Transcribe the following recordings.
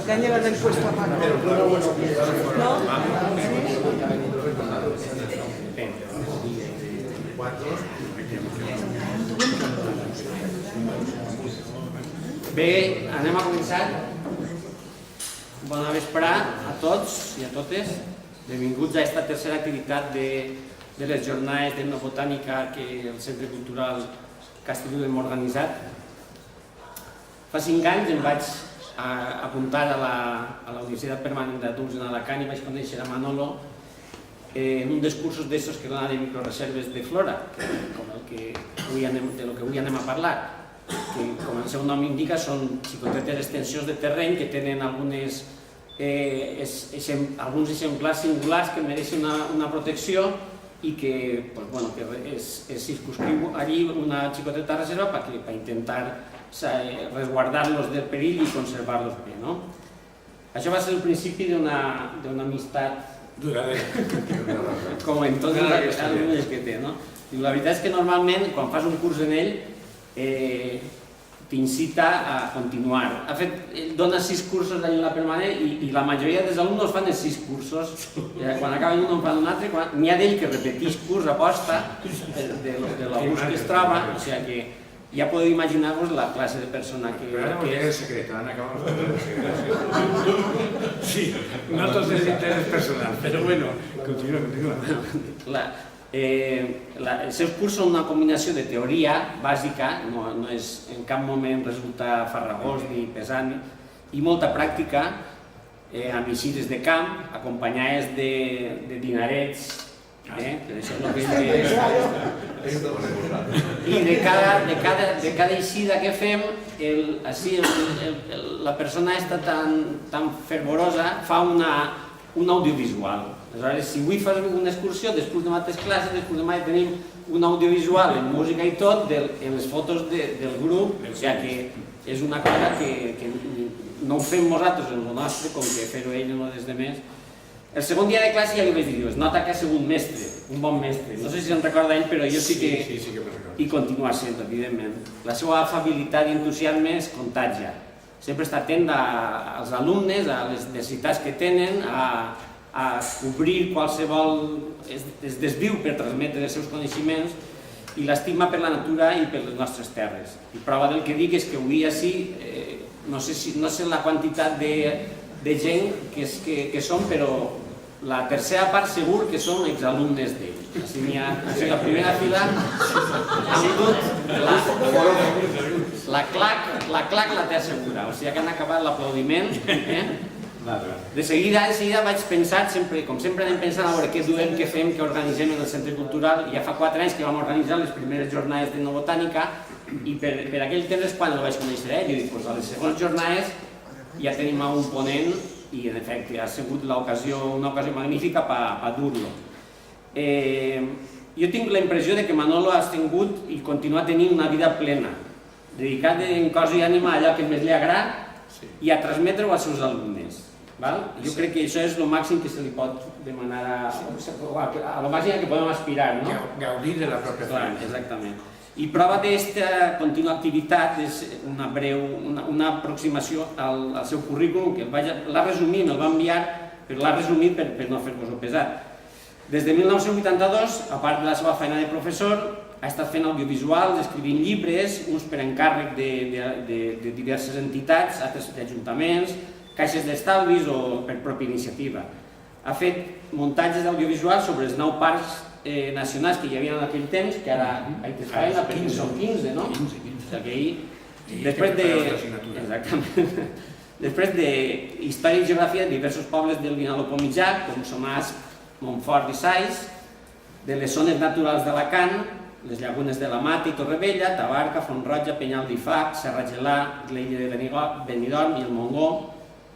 Que han llevado el puesto aparte. ¿No? Bé, anem a començar. Bona vesprà a tots i a totes. Benvinguts a aquesta tercera activitat de les jornades d'etnobotànica que el Centre Cultural Castelló hem organitzat. Fa 5 anys em vaig apuntar a la Universitat Permanent d'Adults en Alacant i vaig conèixer a Manolo en un dels cursos d'estos que dona de microreserves de flora, de lo que avui anem a parlar, que com el seu nom indica són xicotetes extensions de terreny que tenen alguns exemplars singulars que mereixen una protecció i que es circunscriu allí una xicoteta reserva per intentar resguardar-los del perill i conservar-los bé. Això va ser el principi d'una amistat com en tots els alumnes que té. La veritat és que normalment quan fas un curs en ell t'incita a continuar. Ell dona 6 cursos allà a la permanent i la majoria dels alumnes fan els 6 cursos. Quan acaben un en fan un altre, n'hi ha d'ell que repeteix curs a posta de l'abús que es troba, o sigui que ja podeu imaginar-vos la classe de persona que és. Però és el secret, acabamos de ver el secret. Sí, no tots els interessos personals, però bueno, continua. Els seus cursos són una combinació de teoria bàsica, no és en cap moment resulta farragós ni pesant, i molta pràctica amb visites de camp, acompanyades de dinarets, que això és el que i de cada eixida que fem, la persona està tan fervorosa, fa un audiovisual. Aleshores, si avui fas una excursió, després de mates classes, després demà tenim un audiovisual en música i tot, en les fotos del grup, o sigui que és una cosa que no ho fem nosaltres en el nostre, com que fer-ho ell no des de més. El segon dia de classe ja li vaig dir, es nota que ha sigut mestre, un bon mestre. No sé si se'n recorda ell, però jo sí que hi continua sent, evidentment. La seva afabilitat i entusiasme es contagia. Sempre està atent als alumnes, a les necessitats que tenen, a cobrir qualsevol... es desviu per transmetre els seus coneixements i l'estima per la natura i per les nostres terres. I prova del que dic és que avui així, no sé la quantitat de gent que són, però la tercera part segur que són exalumnes d'ell. La primera fila ha sigut la clac la té assegurada, o sigui que han acabat l'aplaudiment. De seguida vaig pensar, com sempre anem pensant a veure què duem, què fem, què organitzem en el Centre Cultural. Ja fa 4 anys que vam organitzar les primeres jornades d'etnobotànica i per aquell temps quan el vaig conèixer ell, i dic, a les següents jornades ja tenim un ponent i en efecte ha sigut una ocasió magnífica per dur-lo. Jo tinc la impressió que Manolo ha tingut i continua tenint una vida plena, dedicat en cos i ànima a allò que més li agrada i a transmetre-ho als seus alumnes. Jo crec que això és el màxim que se li pot demanar, a lo màxim que podem aspirar. Gaudir de la pròpia feina. Exactament. I prova d'aquesta contínua activitat és una aproximació al seu currículum, que l'ha resumit, me'l va enviar, però l'ha resumit per no fer-vos-ho pesat. Des de 1982, a part de la seva feina de professor, ha estat fent audiovisuals, escrivint llibres, uns per encàrrec de diverses entitats, altres d'ajuntaments, caixes d'estalvis o per pròpia iniciativa. Ha fet muntatges audiovisuals sobre els 9 parcs nacionals que hi havia en aquell temps, que ara són 15, no? 15. Després de història i geografia de diversos pobles del Vinalopó mitjà, com són Asp, Montfort i Sais, de les zones naturals d'Alacant, les llagunes de la Mata i Torrevella, Tabarca, Font-roja, Penyal d'Ifac, Serra Gelà, l'illa de Benidorm i el Montgó.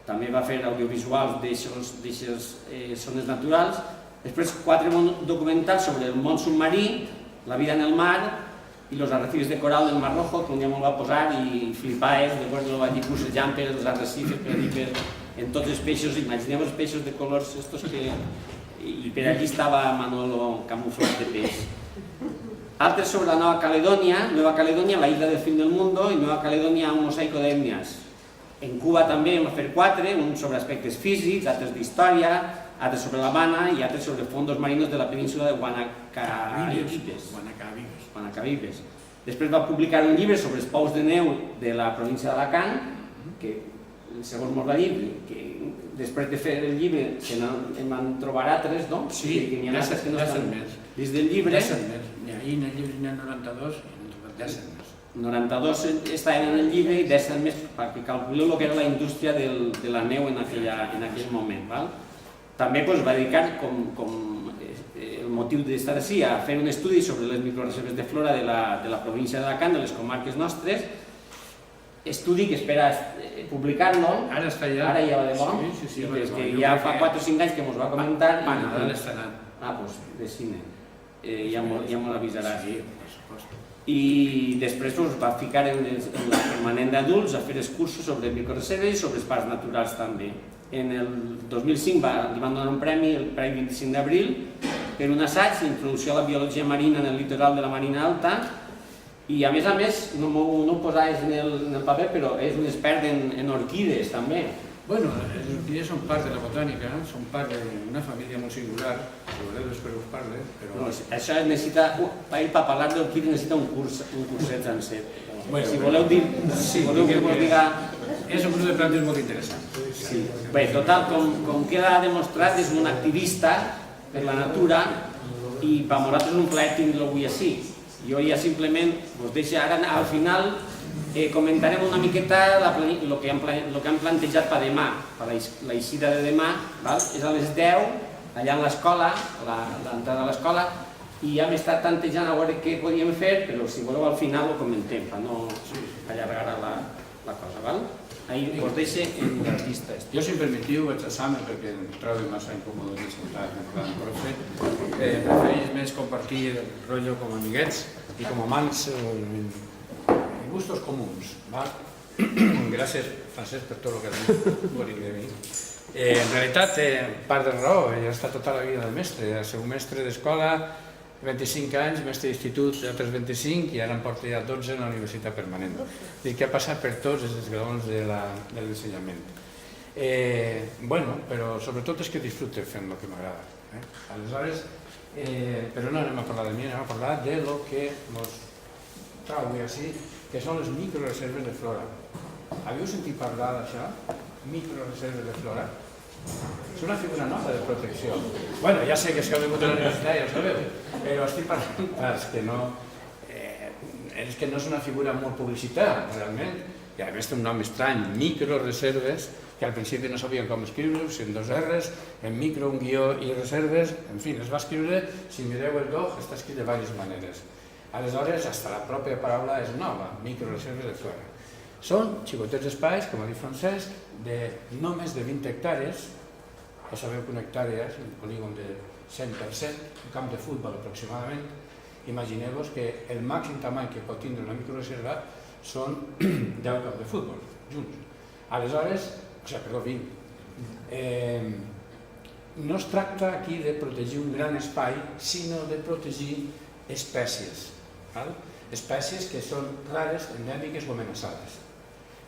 També va fer audiovisuals d'aixes zones naturals. Després 4 documentals sobre el món submarí, la vida en el mar i els arrecifes de coral del Mar Rojo, que un dia me'l va posar i flipar, després me'l va dir bussejant per els arrecifes, per dir en tots els peixos, imagineu els peixos de colors estos que... i per allí estava Manolo camuflat de peix. Altres sobre la Nueva Caledonia, la isla del fin del mundo, i Nueva Caledonia, un mosaico d'ètnies. En Cuba també vam fer 4, un sobre aspectes físics, altres d'història, altres sobre l'Havana i altres sobre fondos marinos de la península de Guanacabibes. Després va publicar un llibre sobre els pous de neu de la província d'Alacant, que segons ens va dir, que després de fer el llibre en van trobar altres, no? Sí, ja són més. Dins del llibre... Ja són més. Ahir en el llibre n'hi ha 92 i n'hi ha 10 més. 92 estaven en el llibre i 10 més perquè calculeu el que era la indústria de la neu en aquell moment. També va dedicar, com el motiu d'estar així, a fer un estudi sobre les microreserves de flora de la província d'Alacant, de les comarques nostres, estudi que espera publicar-lo, ara ja va de bo, que ja fa 4 o 5 anys que ens va comentar. Ara l'estarà. Doncs de cine, ja m'ho avisaràs. I després va ficar en la permanent d'adults a fer els cursos sobre microreserves i sobre els parcs naturals també. En el 2005 li van donar un premi, el Premi 25 d'abril, per un assaig d'introducció a la biologia marina en el litoral de la Marina Alta, i a més, no ho posaves en el paper, però és un expert en orquídees també. Bueno, les orquídees són part de la botànica, són part d'una família molt singular, si voleu després us parle, però... Això necessita, per parlar d'orquídees necessita un curset sencer. Si voleu dir que us diga... És un grup de plantes molt interessant. Bé, total, com queda demostrat, és un activista per la natura i per nosaltres és un plaer tindre-lo avui així. Jo ja simplement us deixo ara, al final, comentarem una miqueta el que han plantejat per demà, per l'eixida de demà, és a les 10, allà a l'escola, l'entrada a l'escola, i hem estat tantejant a veure què podíem fer, però si voleu al final ho comentem, per no allargar la cosa. Ahir us deixo en l'artista. Jo, si em permetiu, vaig a Samer perquè em trobo massa incòmode de sentar en plan profe. Prefereix més compartir el rotllo com a amiguets i com a amants i gustos comuns. Gràcies, Francesc, per tot el que has dit de mi. En realitat, part de raó, ell ha estat tota la vida de mestre, ha sigut mestre d'escola, 25 anys, mestre d'institut, altres 25, i ara em porta ja 12 en la universitat permanent. És que ha passat per tots els esglaons de l'ensenyament. Però sobretot és que disfrute fent el que m'agrada. Aleshores, però no anem a parlar de mi, anem a parlar de lo que ens trau avui així, que són les microreserves de flora. Havíeu sentit parlar d'això? Microreserves de flora? És una figura nova de protecció. Bueno, ja sé que si heu vingut a la universitat ja ho sabeu, però estic parlant és que no és una figura molt publicitada, realment, i a més té un nom estrany, microreserves, que al principi no sabien com escriure-ho, si en 2 R's, en micro, un guió i reserves, en fi, es va escriure, si mireu el dog, està escrit de diverses maneres. Aleshores, fins la pròpia paraula és nova, microreserves de flora. Són xicotets espais, com ha dit Francesc, de no més de 20 hectàrees, ja sabeu que una hectàrea és un polígon de 100%, un camp de futbol aproximadament. Imagineu-vos que el màxim tamany que pot tindre una microreserva són 10 camps de futbol, junts. Aleshores, perdó, 20. No es tracta aquí de protegir un gran espai, sinó de protegir espècies. Espècies que són rares, endèmiques o amenaçades.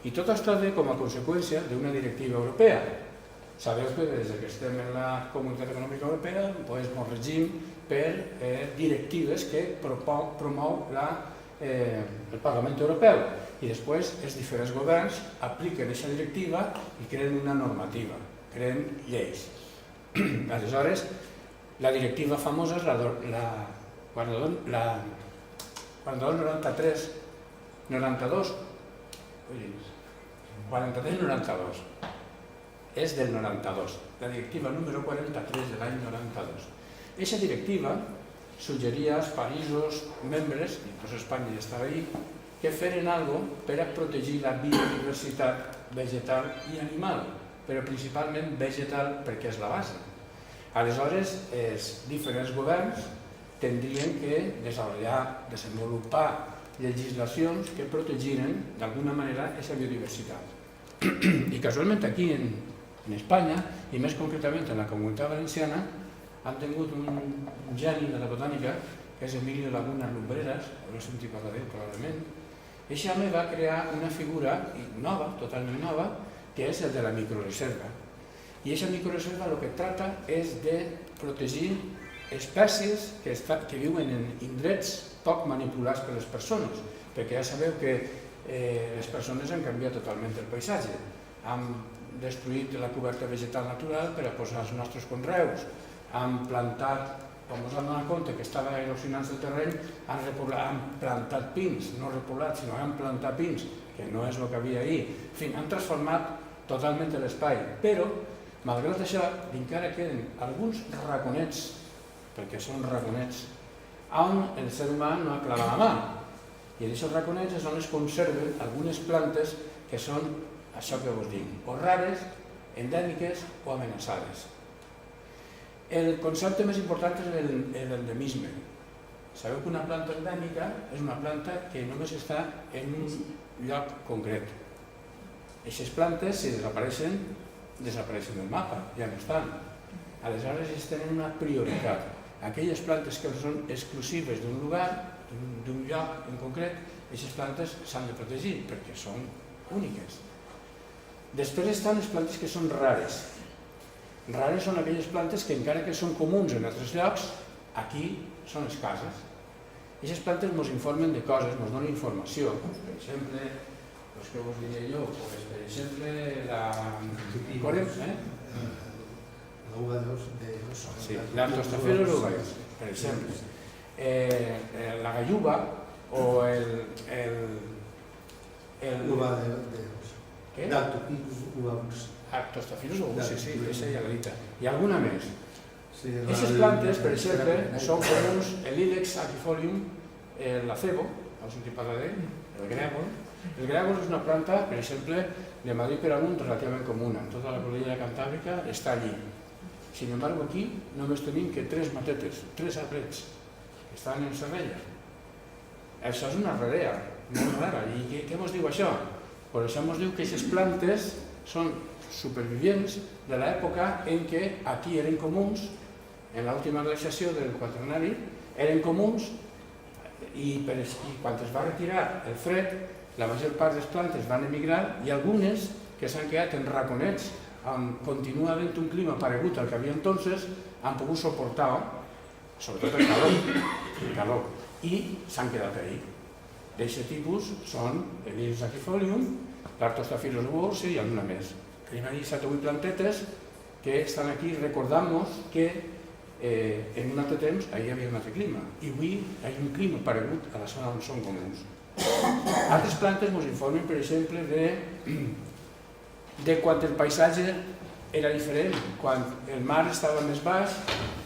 I tot això ve com a conseqüència d'una directiva europea. Sabeu que des que estem en la Comunitat Econòmica Europea ens regim per directives que promou el Parlament Europeu i després els diferents governs apliquen aquesta directiva i creen una normativa, creen lleis. Aleshores, la directiva famosa és la 43-92, és del 92, la directiva número 43 de l'any 92. Aquesta directiva suggeria als països membres, inclús Espanya ja estava ahí, que feren algo per a protegir la biodiversitat vegetal i animal, però principalment vegetal perquè és la base. Aleshores, els diferents governs tindrien que desenvolupar legislacions que protegiren d'alguna manera aquesta biodiversitat. I casualment aquí en Espanya, i més concretament en la Comunitat Valenciana, han tingut un geni de la botànica que és Emilio Laguna Lumbreras, haureu sentit parlar d'ell probablement. Aquest home va crear una figura nova, totalment nova, que és el de la microreserva. I aquesta microreserva el que tracta és de protegir espècies que viuen en indrets poc manipulats per les persones, perquè ja sabeu que les persones han canviat totalment el paisatge. Han destruït la coberta vegetal natural per a posar els nostres conreus, han plantat, quan ens han donat compte que estava erosionant el terreny, han plantat pins, no repoblat, sinó han plantat pins, que no és el que havia ahir. En fi, han transformat totalment l'espai, però, malgrat això, encara queden alguns raconets, perquè són raconets, on el ser humà no ha clavat la mà. I en aquests raconets és on es conserven algunes plantes que són, això que vos dic, o rares, endèmiques o amenaçades. El concepte més important és l'endemisme. Sabeu que una planta endèmica és una planta que només està en un lloc concret. Aquestes plantes, si desapareixen, desapareixen del mapa, ja no estan. Aleshores, ells tenen una prioritat. Aquelles plantes que són exclusives d'un lugar, d'un lloc en concret, aquestes plantes s'han de protegir perquè són úniques. Després estan les plantes que són rares. Rares són aquelles plantes que, encara que són comuns en altres llocs, aquí són escasses. Aquestes plantes ens informen de coses, ens donen informació. Per exemple, els que vos diré jo, per exemple, l'Artostaphilus uvaeus, per exemple. La galluva o Artostaphilus uvaeus, sí, aquesta ja l'he dit. I alguna més. Aquestes plantes, per exemple, són comuns l'Ilex aquifolium, l'acebo, heu sentit parlar d'ell, el grèvol. El grèvol és una planta, per exemple, de Madrid per amunt relativament comuna. Tota la cordillera cantàbrica està allí. Sin embargo, aquí només tenim que 3 matetes, 3 arbrets, que estan en Cervella. Això és una rarea, molt rara. I què ens diu això? Per això ens diu que aquestes plantes són supervivients de l'època en què aquí eren comuns, en l'última glaciació del Quaternari, eren comuns i quan es va retirar el fred, la major part de les plantes van emigrar i algunes que s'han quedat en raconets on continua havent un clima paregut al que havia entonces, han pogut suportar sobretot el calor i s'han quedat ahí. D'aquest tipus són l'Ilex aquifolium, l'Artostaphilus uvaeus i alguna més. Tenim allí 7 o 8 plantetes que estan aquí recordant-nos que en un altre temps hi havia un altre clima i avui hi ha un clima paregut a la zona on són comuns. Altres plantes ens informen, per exemple, de quan el paisatge era diferent, quan el mar estava més baix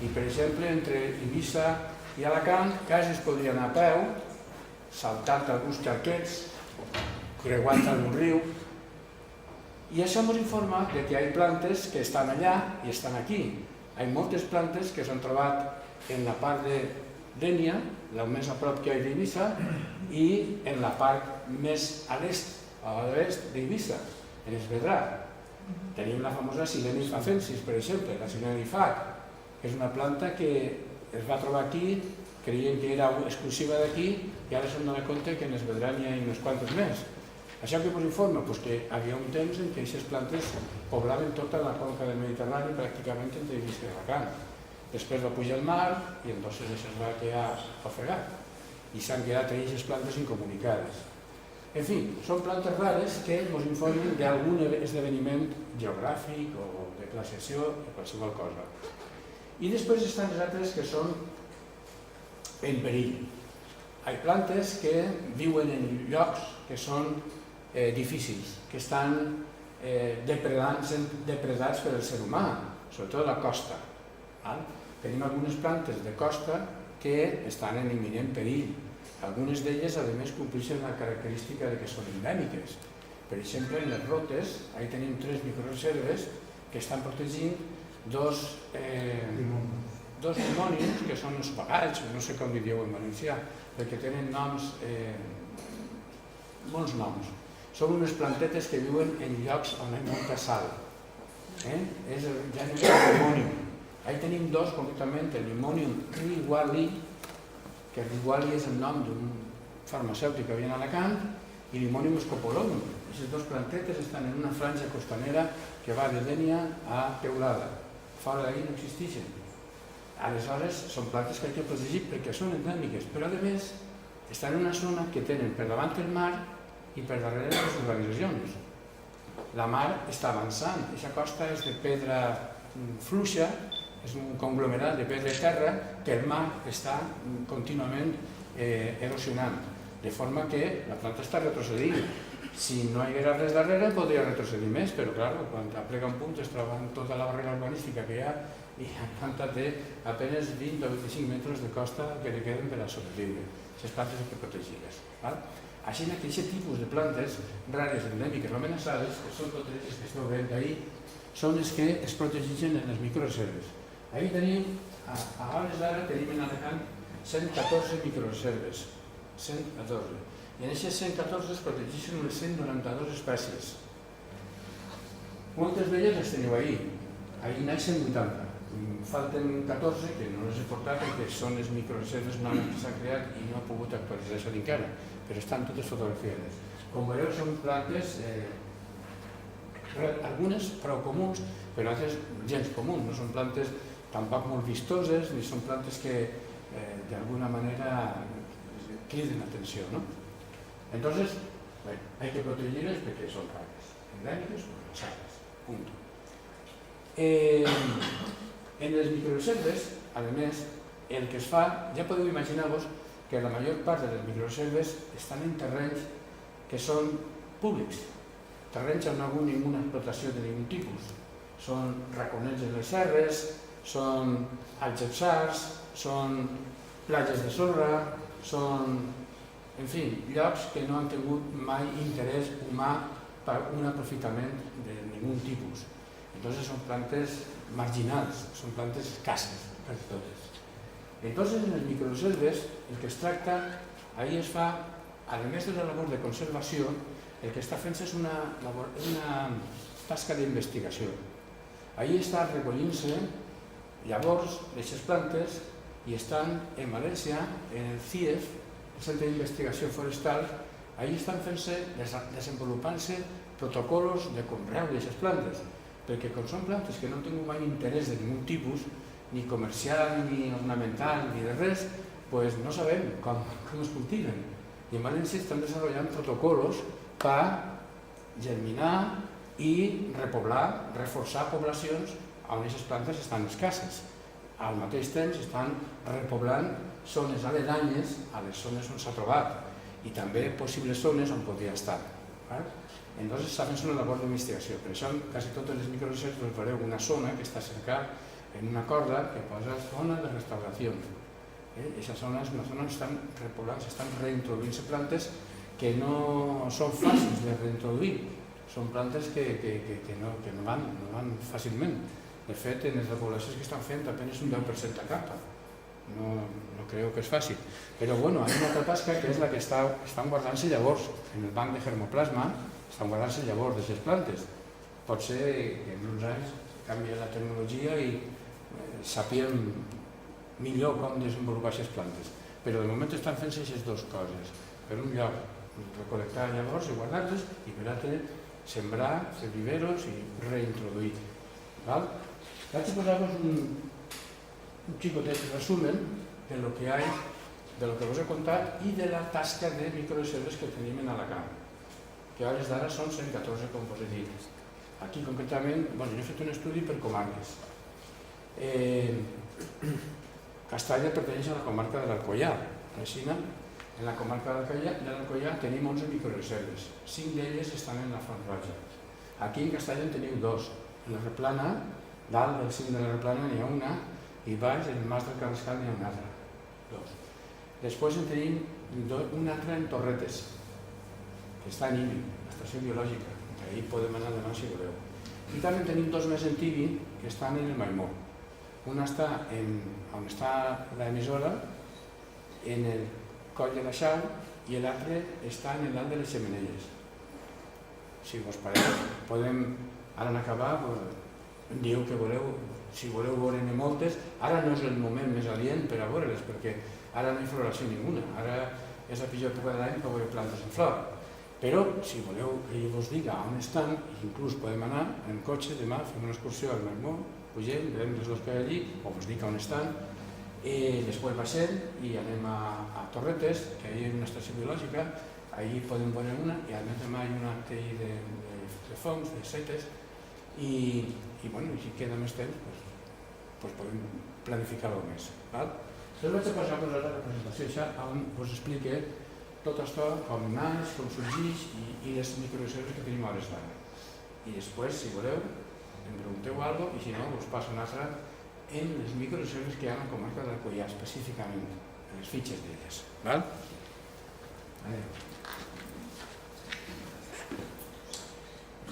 i, per exemple, entre Eivissa i Alacant quasi es podria anar a peu, saltant alguns xarquets, creuant algun riu, i això ens informa que hi ha plantes que estan allà i estan aquí. Hi ha moltes plantes que s'han trobat en la part de Dénia, la més a prop que hi ha d'Eivissa, i en la part més a l'est, a l'oest d'Eivissa, en Esvedrà. Tenim la famosa Silene fafensis, per exemple, la Silene fac, que és una planta que es va trobar aquí, creient que era exclusiva d'aquí, i ara s'han donat compte que en Esvedrà n'hi ha unes quantes més. Això què ens informa? Que hi havia un temps en què aquestes plantes poblaven tota la conca del Mediterrani pràcticament entre Eivissa i Alacant. Després va pujar el mar i entonces es va quedar ofegat i s'han quedat aquestes plantes incomunicades. En fi, són plantes rares que ens informen d'algun esdeveniment geogràfic o de glaciació o qualsevol cosa. I després estan les altres que són en perill. Hi ha plantes que viuen en llocs que són difícils, que estan depredats per el ser humà, sobretot a la costa. Tenim algunes plantes de costa que estan en imminent perill. Algunes d'elles, a més, compleixen la característica que són endèmiques. Per exemple, en les rotes, hi tenim 3 microreserves que estan protegint dos dimòniums, que són els pagalls, no sé com li dieu en valencià, perquè tenen noms, molts noms. Són unes plantetes que viuen en llocs on hi ha molta sal. És el gènere Limonium. Ahí tenim 2, concretament, el Limonium riguali que Riguali és el nom d'un farmacèutic que havia a Alacant, i Limonium scopolonum. Aquestes dues plantetes estan en una franja costanera que va de Dénia a Teulada. Fora d'ahir no existeixen. Aleshores, són plantes que hay que protegir perquè són endèmiques, però a més estan en una zona que tenen per davant el mar i per darrere les urbanitzacions. La mar està avançant, aquesta costa és de pedra fluixa, és un conglomerat de pedra i terra que el mar està contínuament erosionant, de forma que la planta està retrocedint. Si no hi haguera res darrere podria retrocedir més, però clar, quan aplega un punt es troba amb tota la barrera urbanística que hi ha i la planta té apenas 20 o 25 metres de costa que li queden per a sobreviure. Les plantes hay que protegir-les. Així, aquest tipus de plantes rares, endèmiques o amenaçades, que són totes les que esteu veient ahir, són les que es protegeixen en les microreserves. Ahir tenim, a hores d'ara, tenim en Alacant 114 microreserves. 114. I en aquestes 114 es protegeixen unes 192 espècies. Moltes d'elles les teniu ahir. Ahir naixen 80. Falten 14 que no les he portat perquè són les microreserves noves que s'han creat i no he pogut actualitzar-se encara, però estan totes fotografiades. Com veieu, són plantes, algunes prou comuns, però altres gens comuns. No són plantes tampoc molt vistoses, ni són plantes que d'alguna manera criden l'atenció, ¿no? Entonces, bueno, hay que protegerles perquè són rares, endèmiques o amenaçades, punto. En les microreserves, a més, el que es fa, ja podeu imaginar-vos que la major part de les microreserves estan en terrenys que són públics, terrenys on no hi ha hagut ninguna explotació de ningun tipus. Són raconets en les serres, són algepsars, són platges de sorra, són, en fi, llocs que no han tingut mai interès humà per un aprofitament de ningun tipus. Entonces són plantes marginals, són plantes escasses, quasi totes. Entonces, en les microreserves, el que es tracta, ahí es fa, a més de la labor de conservació, el que està fent és una tasca d'investigació. Ahí està recollint-se llavors d'aquestes plantes i estan en València, en el CIEF, el Centre d'Investigació Forestal, ahí estan desenvolupant-se protocols de conreu d'aquestes plantes, perquè com són plantes que no han tingut mai interès de ningun tipus, ni comercial, ni ornamental, ni de res, doncs no sabem com es cultiven. I en València estan desenvolupant protocols per germinar i repoblar, reforçar poblacions on aquestes plantes estan escasses. Al mateix temps estan repoblant zones aledañes a les zones on s'ha trobat i també possibles zones on podria estar. Entonces s'ha fet una labor d'investigació. Per això, quasi totes les microreserves veureu una zona que està cercada en una corda que posa zona de restauració. Aquesta zona és una zona on estan repoblant, s'estan reintroduint-se plantes que no són fàcils de reintroduir. Són plantes que no van fàcilment. De fet, en les repoblacions que estan fent apenas un 10% de capa. No creo que és fàcil. Però bueno, hi ha una altra tasca que és la que estan guardant-se llavors. En el banc de germoplasma estan guardant-se llavors d'aquestes plantes. Pot ser que en uns anys canvia la tecnologia i sapiem millor com desenvolupar aquestes plantes. Però de moment estan fent aquestes dues coses. Per un lloc, recolectar llavors i guardar-les, i per altre, sembrar, fer viveros i reintroduir. Vaig a posar-vos un xicotet resumen de lo que hay, de lo que vos he contat i de la tasca de microreserves que tenim en Alacant, que a hores d'ara són 114, com vos he dit. Aquí concretament, jo he fet un estudi per comarques. Castalla pertanyeix a la comarca de l'Alcoià. En la comarca de l'Alcoià tenim 11 microreserves, 5 d'elles estan en la Font Roja. Aquí en Castalla en teniu 2. En la Replana, dalt del cim de la Replana n'hi ha una, i baix, en el Mas del Carrascal, n'hi ha una altra. 2. Després en tenim una altra en Torretes, que està en Ibi, l'estació biològica. Ahí podem anar demà si voleu. I també tenim 2 més en Tibi, que estan en el Maimó. Una està on està l'emissora, en el Coll de la Xau, i l'altre està en l'alt de les Xemenelles. Si vos pareix, podem, ara en acabar, dieu que voleu, si voleu veure-ne moltes, ara no és el moment més adient per a veure-les, perquè Ara no hi floració ninguna, ara és la pitjor època de l'any per veure plantes en flor. Però, si voleu que jo us diga on estan, inclús podem anar en cotxe demà, fem una excursió al Mermó, pugem, veiem les dues que hi ha allí, o us dic on estan, després baixem i anem a Torretes, que hi ha una estació biològica, allí podem veure una, i a més demà hi ha una que hi ha de fongs, de setes, i bueno, si queda més temps, doncs podem planificar-ho més. Us vaig a passar la presentació això on us explique tot això, com naix, com sorgeix i les microreserves que tenim a hores d'ara. I després, si voleu, em pregunteu alguna cosa i si no, us passo una altra en les microreserves que hi ha a la comarca de l'Alcoià, específicament, en les fitxes d'elles.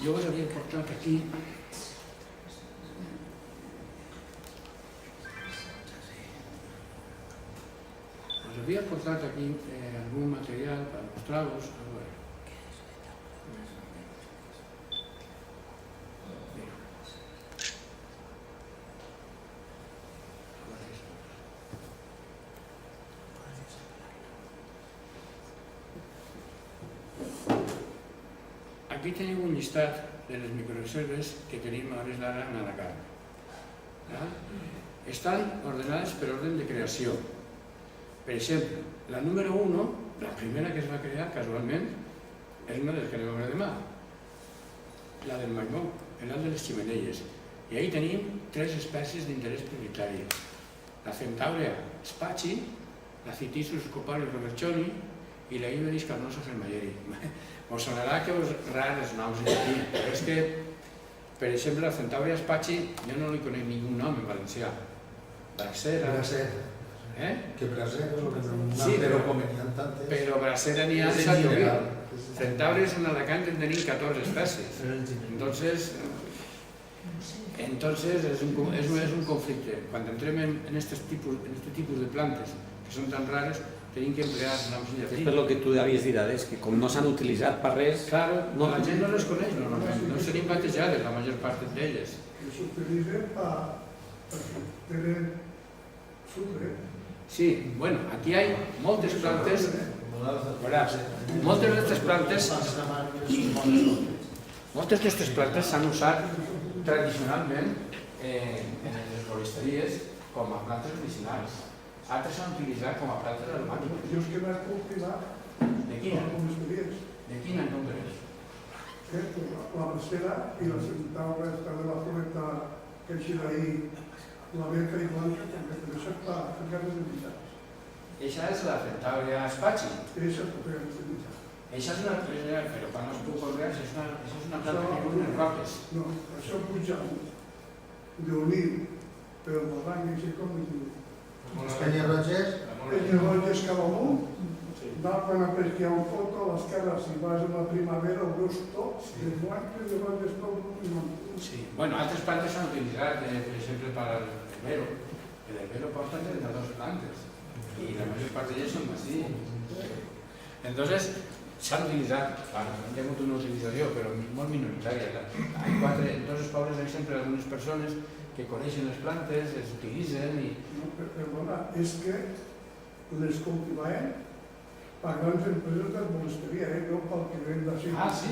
Jo us havia portat aquí algun material per mostrar-vos. Aquí teniu un llistat de les microreserves que tenim a hores d'ara en Alacant. Estan ordenades per ordre de creació. Per exemple, la número 1, la primera que es va crear casualment, és una de les que anem a veure demà, la del Magmó, la de les ximeneies. I ahí tenim 3 espècies d'interès prioritari: la Centaurea spaci, la Cytisus scoparis robertsoni i la Iberis carnosa fermayeri. Us sonarà que us rar els noms d'aquí, però és que, per exemple, la Centaurea spaci jo no li conec ningú nom en valencià. Bracera... Que bracera és el que no... Sí, però bracera n'hi ha de Sant Jovial. Centaurea en Alacant en tenim 14 espècies. Entonces es un conflicte. Quan entrem en aquest tipus de plantes, que són tan rares, tenim que emplear noms llatins. És per el que tu havies dit, és que com no s'han utilitzat per res... Claro, la gent no les coneix normalment, no serien batejades la major part d'elles. S'utilitzen per tenir sucre. Sí, bueno, aquí hi ha moltes plantes, moltes d'aquestes plantes s'han usat tradicionalment en les herboristeries com a plantes medicinals. Altres s'han utilitzat com a plantes aromàtiques. Jo és que vaig cultivar alguns dies. De quina en concret? La bracera i la Centaurea de la floreta que així d'ahir, la verda i blanca, perquè això està ficat en mitjans. Eixa és la Centaurea spaci. Eixa és la mitjans. Eixa és una planta, però quan no es puc conrear, això és una planta que viu en les roques. No, això puja d'unir, però el barranc així com es diu. Les Penyarroges? Penyarroges cap amunt, dalt quan après que hi ha un foto, a l'esquerra, si vas a la primavera, ho veus tot, de blanques, de blanques, tot. Sí, bueno, altres plantes s'han utilitzat, per exemple, per al herbero. El herbero porta 32 plantes i la major part d'elles són massís. Entonces, s'han utilitzat, han tingut una utilització, però molt minoritària. Entonces, els pobles, sempre, algunes persones que coneixen les plantes, les utilitzen i... Perdona, és que les cultivem per grans empreses d'herboristeria, no pel que ven de Ah, sí?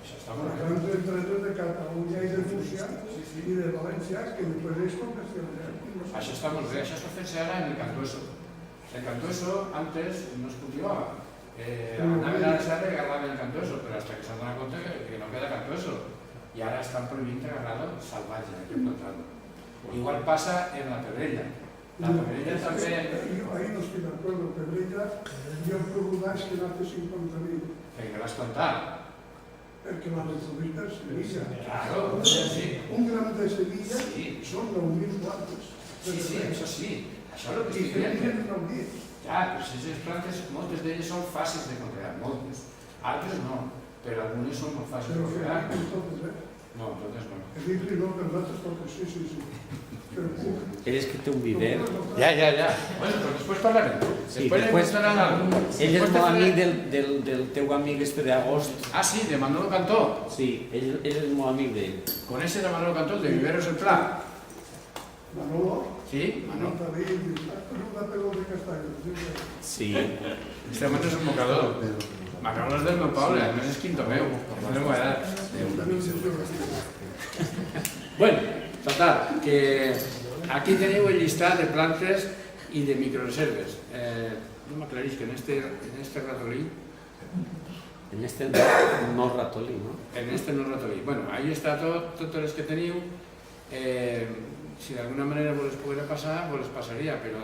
Això està molt bé. Per grans empreses de Catalunya i de Múrcia i de València, que després és comercialitzat. Això està molt bé, això està fent-se ara en el Cantueso. El Cantueso antes no es cultivava. Anaven a la serra i agarraven el Cantueso, però fins que s'han donat compte que no queda Cantueso. I ara estan prohibint agarrar-lo salvatge, aquí plantant-lo. Igual passa en la Pebrella. La Pebrella també... Jo ahir no estic d'acord, la Pebrella, jo em preguntaves que n'ha de 50.000. Perquè l'has plantat. Perquè la reproduït per Sevilla. Claro, sí. Un gram de Sevilla són 9.000 plantes. Sí, això sí. Això és el que I estic dient. creixen en el dia. Ja, però aquestes plantes, moltes d'elles són fàcils de conrear, moltes. Altres no, però algunes són molt fàcils de Però conrear. que totes, No, totes no. que dic-li no, que nosaltres totes, sí. Però puc. Ell és que té un viver. Ja. Bueno, però després parlarem. Sí, Després després mostraran alguna cosa. Ell és molt amic del teu amic este d'Agost. Ah, sí, de Manolo Cantó. Sí, ell és molt amic d'ell. Coneixes a Manolo Cantó, de Viveros el Pla? Manolo, Sí, Manol? David, una pelota de castaños. Sí. Este home és un mocador. Manol és del meu poble, a més és quinto meu. És de la meva edat. Bueno, total, que aquí teniu el llistat de plantes i de microreserves. No m'aclarís que en este ratolí, En este no ratolí, no? en este no ratolí. Bueno, ahí està totes les que teniu. Si d'alguna manera vos les poguera passar, vos les passaria, però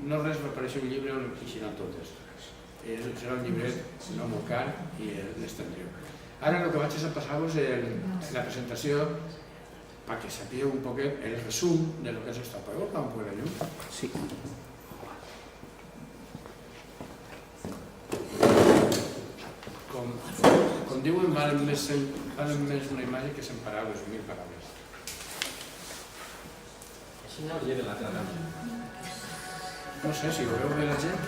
no res m'apareix un llibre on eixirà totes. Serà un llibret no molt car i les tindreu. Ara el que vaig és a passar-vos la presentació perquè sapigueu un poquet el resum de lo que és esta pagoda, un poc de llum. Sí. Com diuen, valen més una imatge que 100 paraules, 1000 paraules. Així no lleve la cara. No sé si ho veu bé la gent.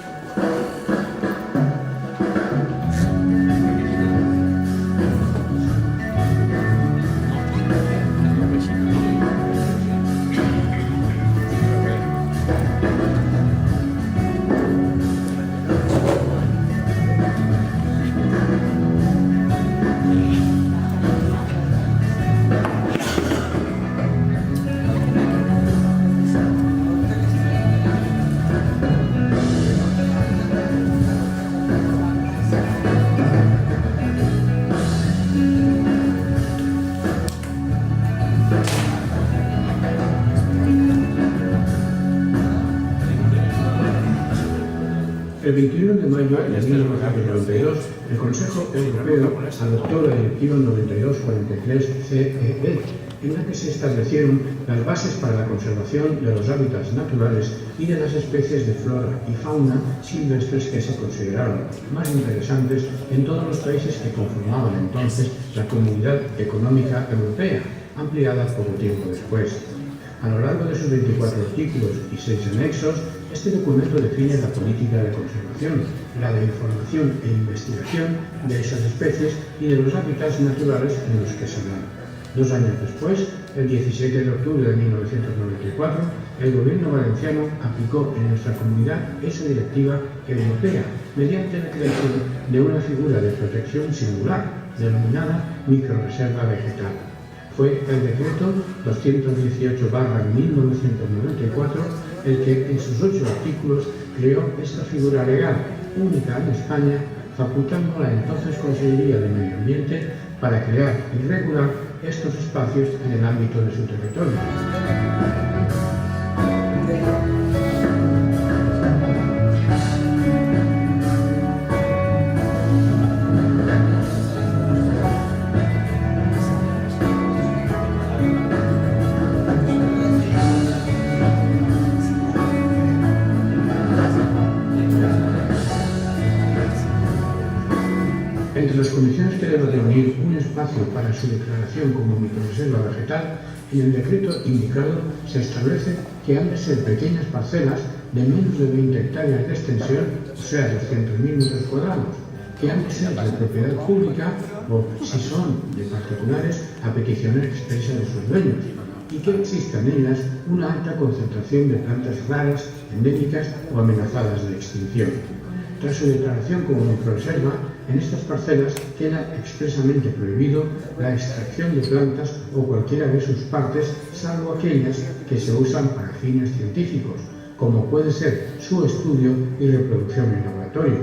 El 21 de mayo de 1992, el Consejo Europeo adoptó la Directiva 92/43/CEE, en la que se establecieron las bases para la conservación de los hábitats naturales y de las especies de flora y fauna silvestres que se consideraron más interesantes en todos los países que conformaban entonces la Comunidad Económica Europea, ampliada poco tiempo después. A lo largo de sus 24 artículos y 6 anexos, este documento define la política de conservación, la de información e investigación de esas especies y de los hábitats naturales en los que se dan. 2 años después, el 17 de octubre de 1994, el gobierno valenciano aplicó en nuestra comunidad esa directiva europea mediante la creación de una figura de protección singular denominada microrreserva vegetal. Fue el decreto 218/1994 el que en sus 8 artículos creó esta figura legal, única en España, facultando a la entonces Consejería de Medio Ambiente para crear y regular estos espacios en el ámbito de su territorio. Entre las condiciones que debe reunir un espacio para su declaración como microrreserva vegetal, en el decreto indicado se establece que han de ser pequeñas parcelas de menos de 20 hectáreas de extensión, o sea, 200.000 metros cuadrados, que han de ser de propiedad pública o, si son de particulares, a petición expresa de sus dueños, y que exista en ellas una alta concentración de plantas raras, endémicas o amenazadas de extinción. Tras su declaración como microrreserva, en estas parcelas queda expresamente prohibido la extracción de plantas o cualquiera de sus partes, salvo aquellas que se usan para fines científicos, como puede ser su estudio y reproducción en laboratorio,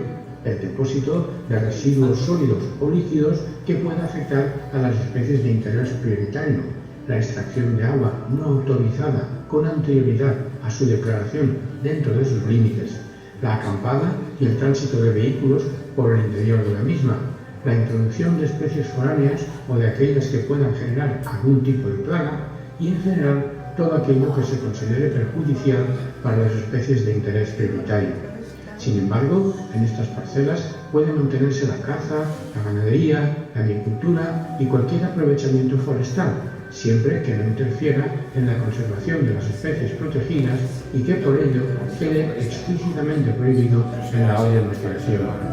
el depósito de residuos sólidos o líquidos que pueda afectar a las especies de interés prioritario, la extracción de agua no autorizada con anterioridad a su declaración dentro de sus límites, la acampada y el tránsito de vehículos por el interior de la misma, la introducción de especies foráneas o de aquellas que puedan generar algún tipo de plaga y, en general, todo aquello que se considere perjudicial para las especies de interés prioritario. Sin embargo, en estas parcelas puede mantenerse la caza, la ganadería, la agricultura y cualquier aprovechamiento forestal, siempre que no interfiera en la conservación de las especies protegidas y que por ello quede explícitamente prohibido en la ordenación.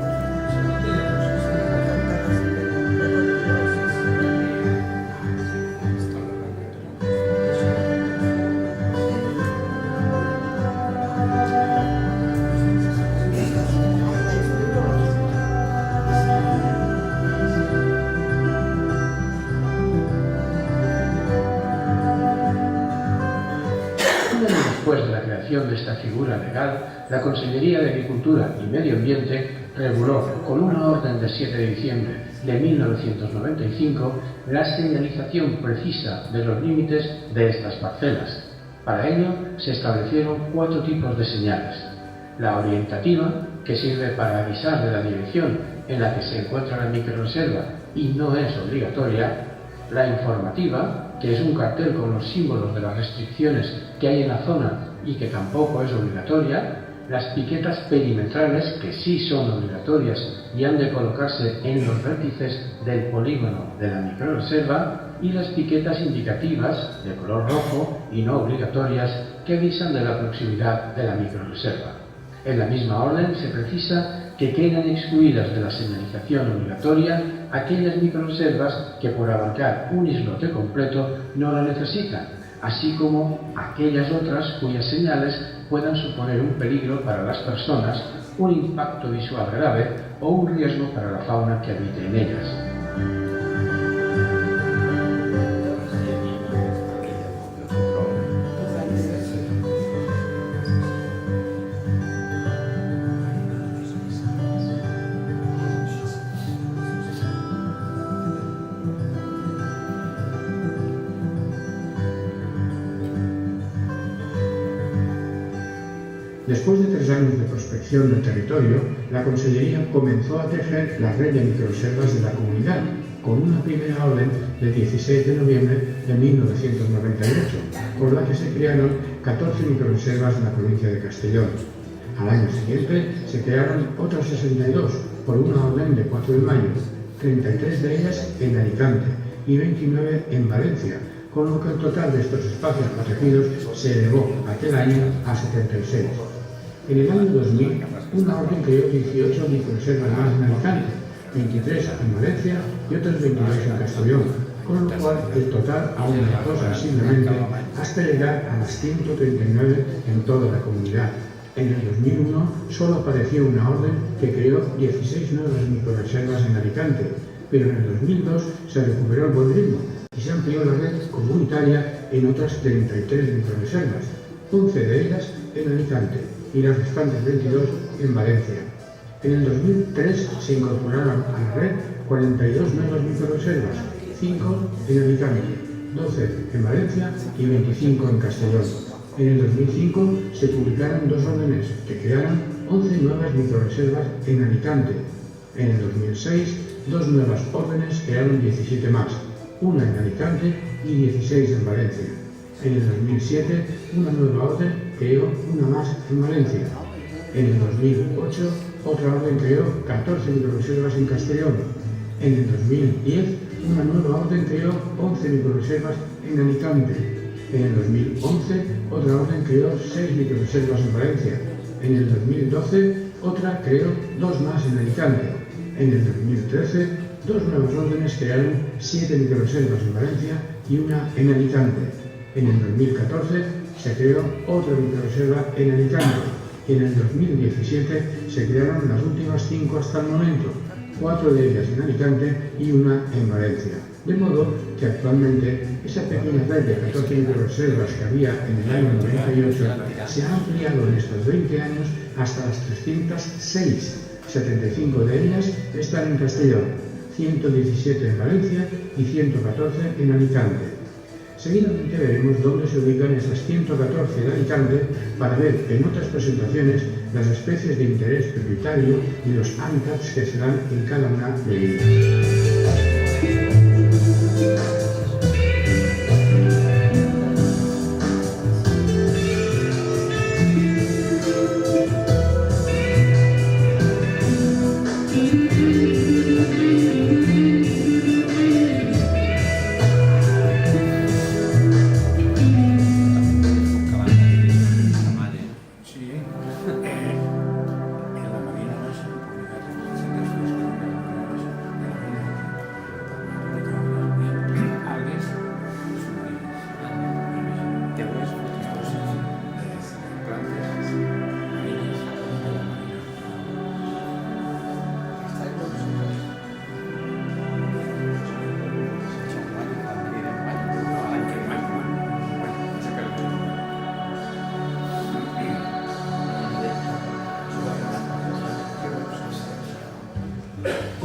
aplicación de esta figura legal, la Consellería de Agricultura y Medio Ambiente reguló con una orden de 7 de diciembre de 1995 la señalización precisa de los límites de estas parcelas. Para ello se establecieron 4 tipos de señales: la orientativa, que sirve para avisar de la dirección en la que se encuentra la microrreserva y no es obligatoria; la informativa, que es un cartel con los símbolos de las restricciones que hay en la zona y que tampoco es obligatoria; las piquetas perimetrales, que sí son obligatorias y han de colocarse en los vértices del polígono de la microrreserva; y las piquetas indicativas, de color rojo y no obligatorias, que avisan de la proximidad de la microrreserva. En la misma orden se precisa que quedan excluidas de la señalización obligatoria aquellas microrreservas que por abarcar un islote completo no la necesitan, así como aquellas otras cuyas señales puedan suponer un peligro para las personas, un impacto visual grave o un riesgo para la fauna que habite en ellas. Después de 3 años de prospección del territorio, la Consellería comenzó a tejer la red de microreservas de la comunidad, con una primera orden del 16 de noviembre de 1998, por la que se crearon 14 microreservas en la provincia de Castellón. Al año siguiente se crearon otras 62, por una orden de 4 de mayo, 33 de ellas en Alicante y 29 en Valencia, con lo que el total de estos espacios protegidos se elevó aquel año a 76. En el año 2000, una orden creó 18 microreservas más en Alicante, 23 en Valencia y otras 22 en Castellón, con lo cual el total aumentó sensiblemente hasta llegar a las 139 en toda la comunidad. En el 2001 solo apareció una orden que creó 16 nuevas microreservas en Alicante, pero en el 2002 se recuperó el buen ritmo y se amplió la red comunitaria en otras 33 microreservas, 11 de ellas en Alicante y las restantes 22 en Valencia. En el 2003 se incorporaron a la red 42 nuevas microreservas, 5 en Alicante, 12 en Valencia y 25 en Castellón. En el 2005 se publicaron 2 órdenes que crearon 11 nuevas microreservas en Alicante. En el 2006, 2 nuevas órdenes crearon 17 más, una en Alicante y 16 en Valencia. En el 2007, una nueva orden creó una más en Valencia. En el 2008, otra orden creó 14 microreservas en Castellón. En el 2010, una nueva orden creó 11 microreservas en Alicante. En el 2011, otra orden creó 6 microreservas en Valencia. En el 2012, otra creó 2 más en Alicante. En el 2013, 2 nuevas órdenes crearon 7 microreservas en Valencia y una en Alicante. En el 2014 se creó otra microreserva en Alicante y en el 2017 se crearon las últimas 5 hasta el momento, 4 de ellas en Alicante y una en Valencia. De modo que actualmente esa pequeña red de 14 microreservas que había en el año 98 se ha ampliado en estos 20 años hasta las 306. 75 de ellas están en Castellón, 117 en Valencia y 114 en Alicante. Seguidamente veremos dónde se ubican esas 114 de Alicante para ver en otras presentaciones las especies de interés prioritario y los hábitats que se dan en cada una de ellas.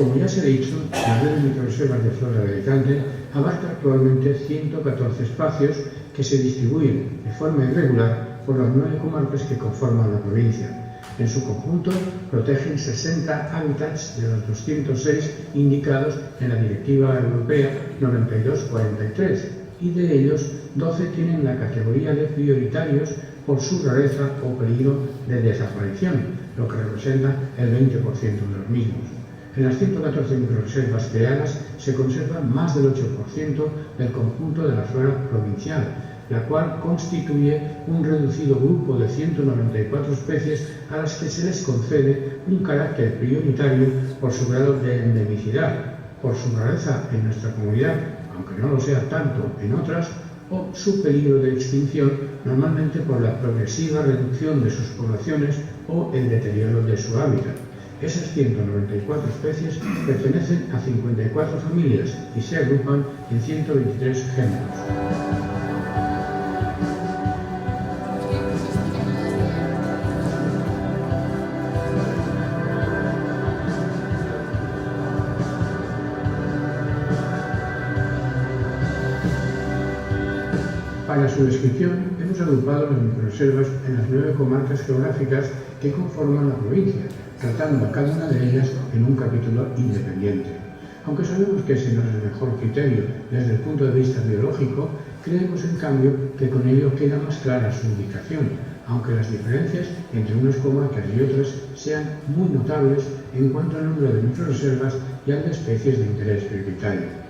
Como ya se ha dicho, la red de microreservas de flora de Alicante abarca actualmente 114 espacios que se distribuyen de forma irregular por las 9 comarcas que conforman la provincia. En su conjunto, protegen 60 hábitats de los 206 indicados en la Directiva Europea 92/43 y de ellos 12 tienen la categoría de prioritarios por su rareza o peligro de desaparición, lo que representa el 20% de los mismos. En las 114 microreservas creadas se conserva más del 8% del conjunto de la flora provincial, la cual constituye un reducido grupo de 194 especies a las que se les concede un carácter prioritario por su grado de endemicidad, por su rareza en nuestra comunidad, aunque no lo sea tanto en otras, o su peligro de extinción, normalmente por la progresiva reducción de sus poblaciones o el deterioro de su hábitat. Esas 194 especies pertenecen a 54 familias y se agrupan en 123 géneros. Para su descripción, hemos agrupado las microreservas en las 9 comarcas geográficas que conforman la provincia, tratando a cada una de ellas en un capítulo independiente. Aunque sabemos que ese no es el mejor criterio desde el punto de vista biológico, creemos en cambio que con ello queda más clara su ubicación, aunque las diferencias entre unas comarcas y otras sean muy notables en cuanto al número de microreservas y al de especies de interés prioritario.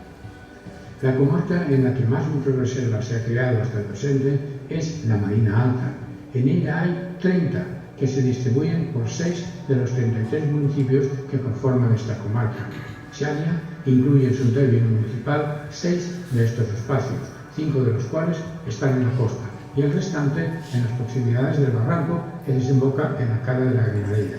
La comarca en la que más microreservas se ha creado hasta el presente es la Marina Alta. En ella hay 30 que se distribuyen por 6 de los 33 municipios que conforman esta comarca. Xàbia incluye en su término municipal 6 de estos espacios, 5 de los cuales están en la costa y el restante en las proximidades del barranco que desemboca en la cara de la Granadella.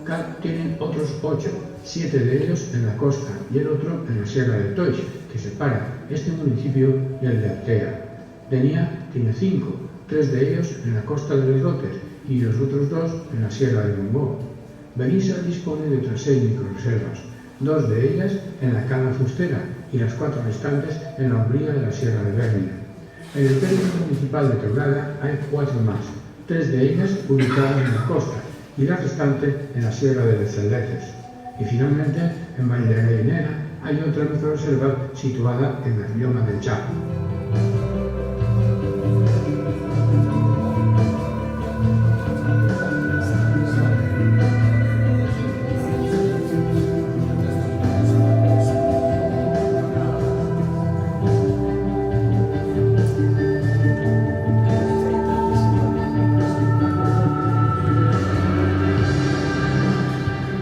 Cal tienen otros 8, 7 de ellos en la costa y el otro en la Sierra de Toix, que separa este municipio del de Altea. Denia tiene 5, 3 de ellos en la costa de Les Rotes y los otros 2 en la Sierra de Montbó. Benissa dispone de otras 6 microreservas, 2 de ellas en la Cala Fustera y las 4 restantes en la umbría de la Sierra de Bèrnia. En el término municipal de Teulada hay 4 más, 3 de ellas ubicadas en la costa y la restante en la Sierra de Celdeces. Y finalmente, en Valle de Gallinera hay otra microreserva situada en la Rioma del Chaco.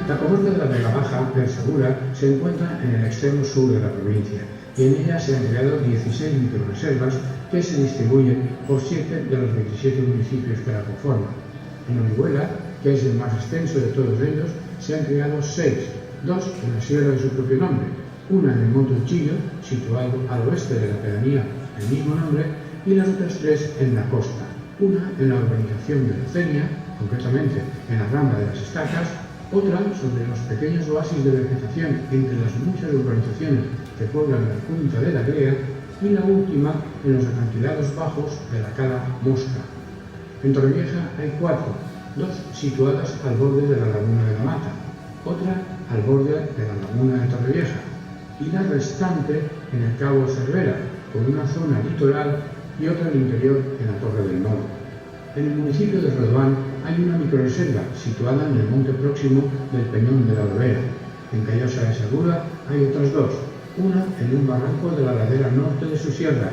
La comarca de la Vega Baja del Segura se encuentra en el extremo sur de la provincia y en ella se han creado 16 microreservas que se distribuyen por 7 de los 27 municipios que la conforman. En Orihuela, que es el más extenso de todos ellos, se han creado 6, 2 en la sierra de su propio nombre, una en el Monte Uchillo, situado al oeste de la pedanía del mismo nombre, y las otras 3 en la costa, una en la urbanización de Lucenia, concretamente en la Rambla de las Estacas, otra sobre los pequeños oasis de vegetación entre las muchas urbanizaciones que pueblan la punta de la Grea, y la última en los acantilados bajos de la Cala Mosca. En Torrevieja hay 4, 2 situadas al borde de la Laguna de la Mata, otra al borde de la Laguna de Torrevieja y la restante en el Cabo Cervera, con una zona litoral y otra al interior en la Torre del Moro. En el municipio de Rodoán hay una microreserva situada en el monte próximo del Peñón de la Olvera. En Callosa de Segura hay otras 2, una en un barranco de la ladera norte de su sierra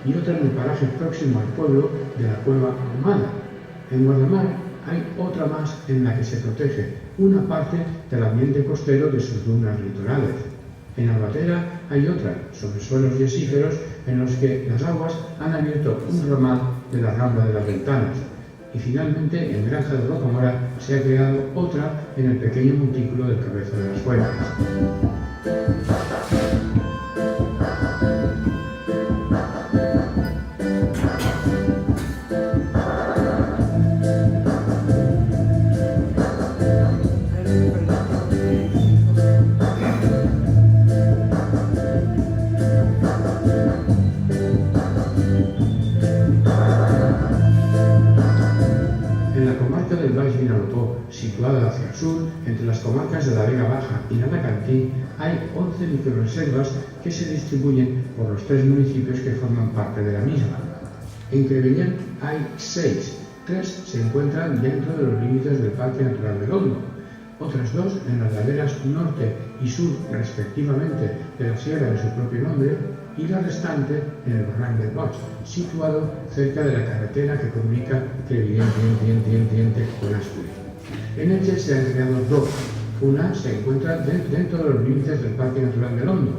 y otra en el paraje próximo al pueblo de la Cueva Ahumada. En Guardamar hay otra más en la que se protege una parte del ambiente costero de sus dunas litorales. En Albatera hay otra sobre suelos yesíferos en los que las aguas han abierto un ramal de la Rambla de las Ventanas. Y finalmente, en Granja de Rocamora se ha creado otra en el pequeño montículo del Cabezo de las Fuentes. situada hacia el sur, entre las comarcas de la Vega Baja y la Alacantí, hay 11 microrreservas que se distribuyen por los 3 municipios que forman parte de la misma. En Crevillent hay 6, 3 se encuentran dentro de los límites del Parque Natural del Hondo, otras 2 en las laderas norte y sur respectivamente de la sierra de su propio nombre, y la restante en el Barranc del Boig, situado cerca de la carretera que comunica Crevillent con Asturias. En Elche se han creado 2, una se encuentra dentro de los límites del Parque Natural del Hondo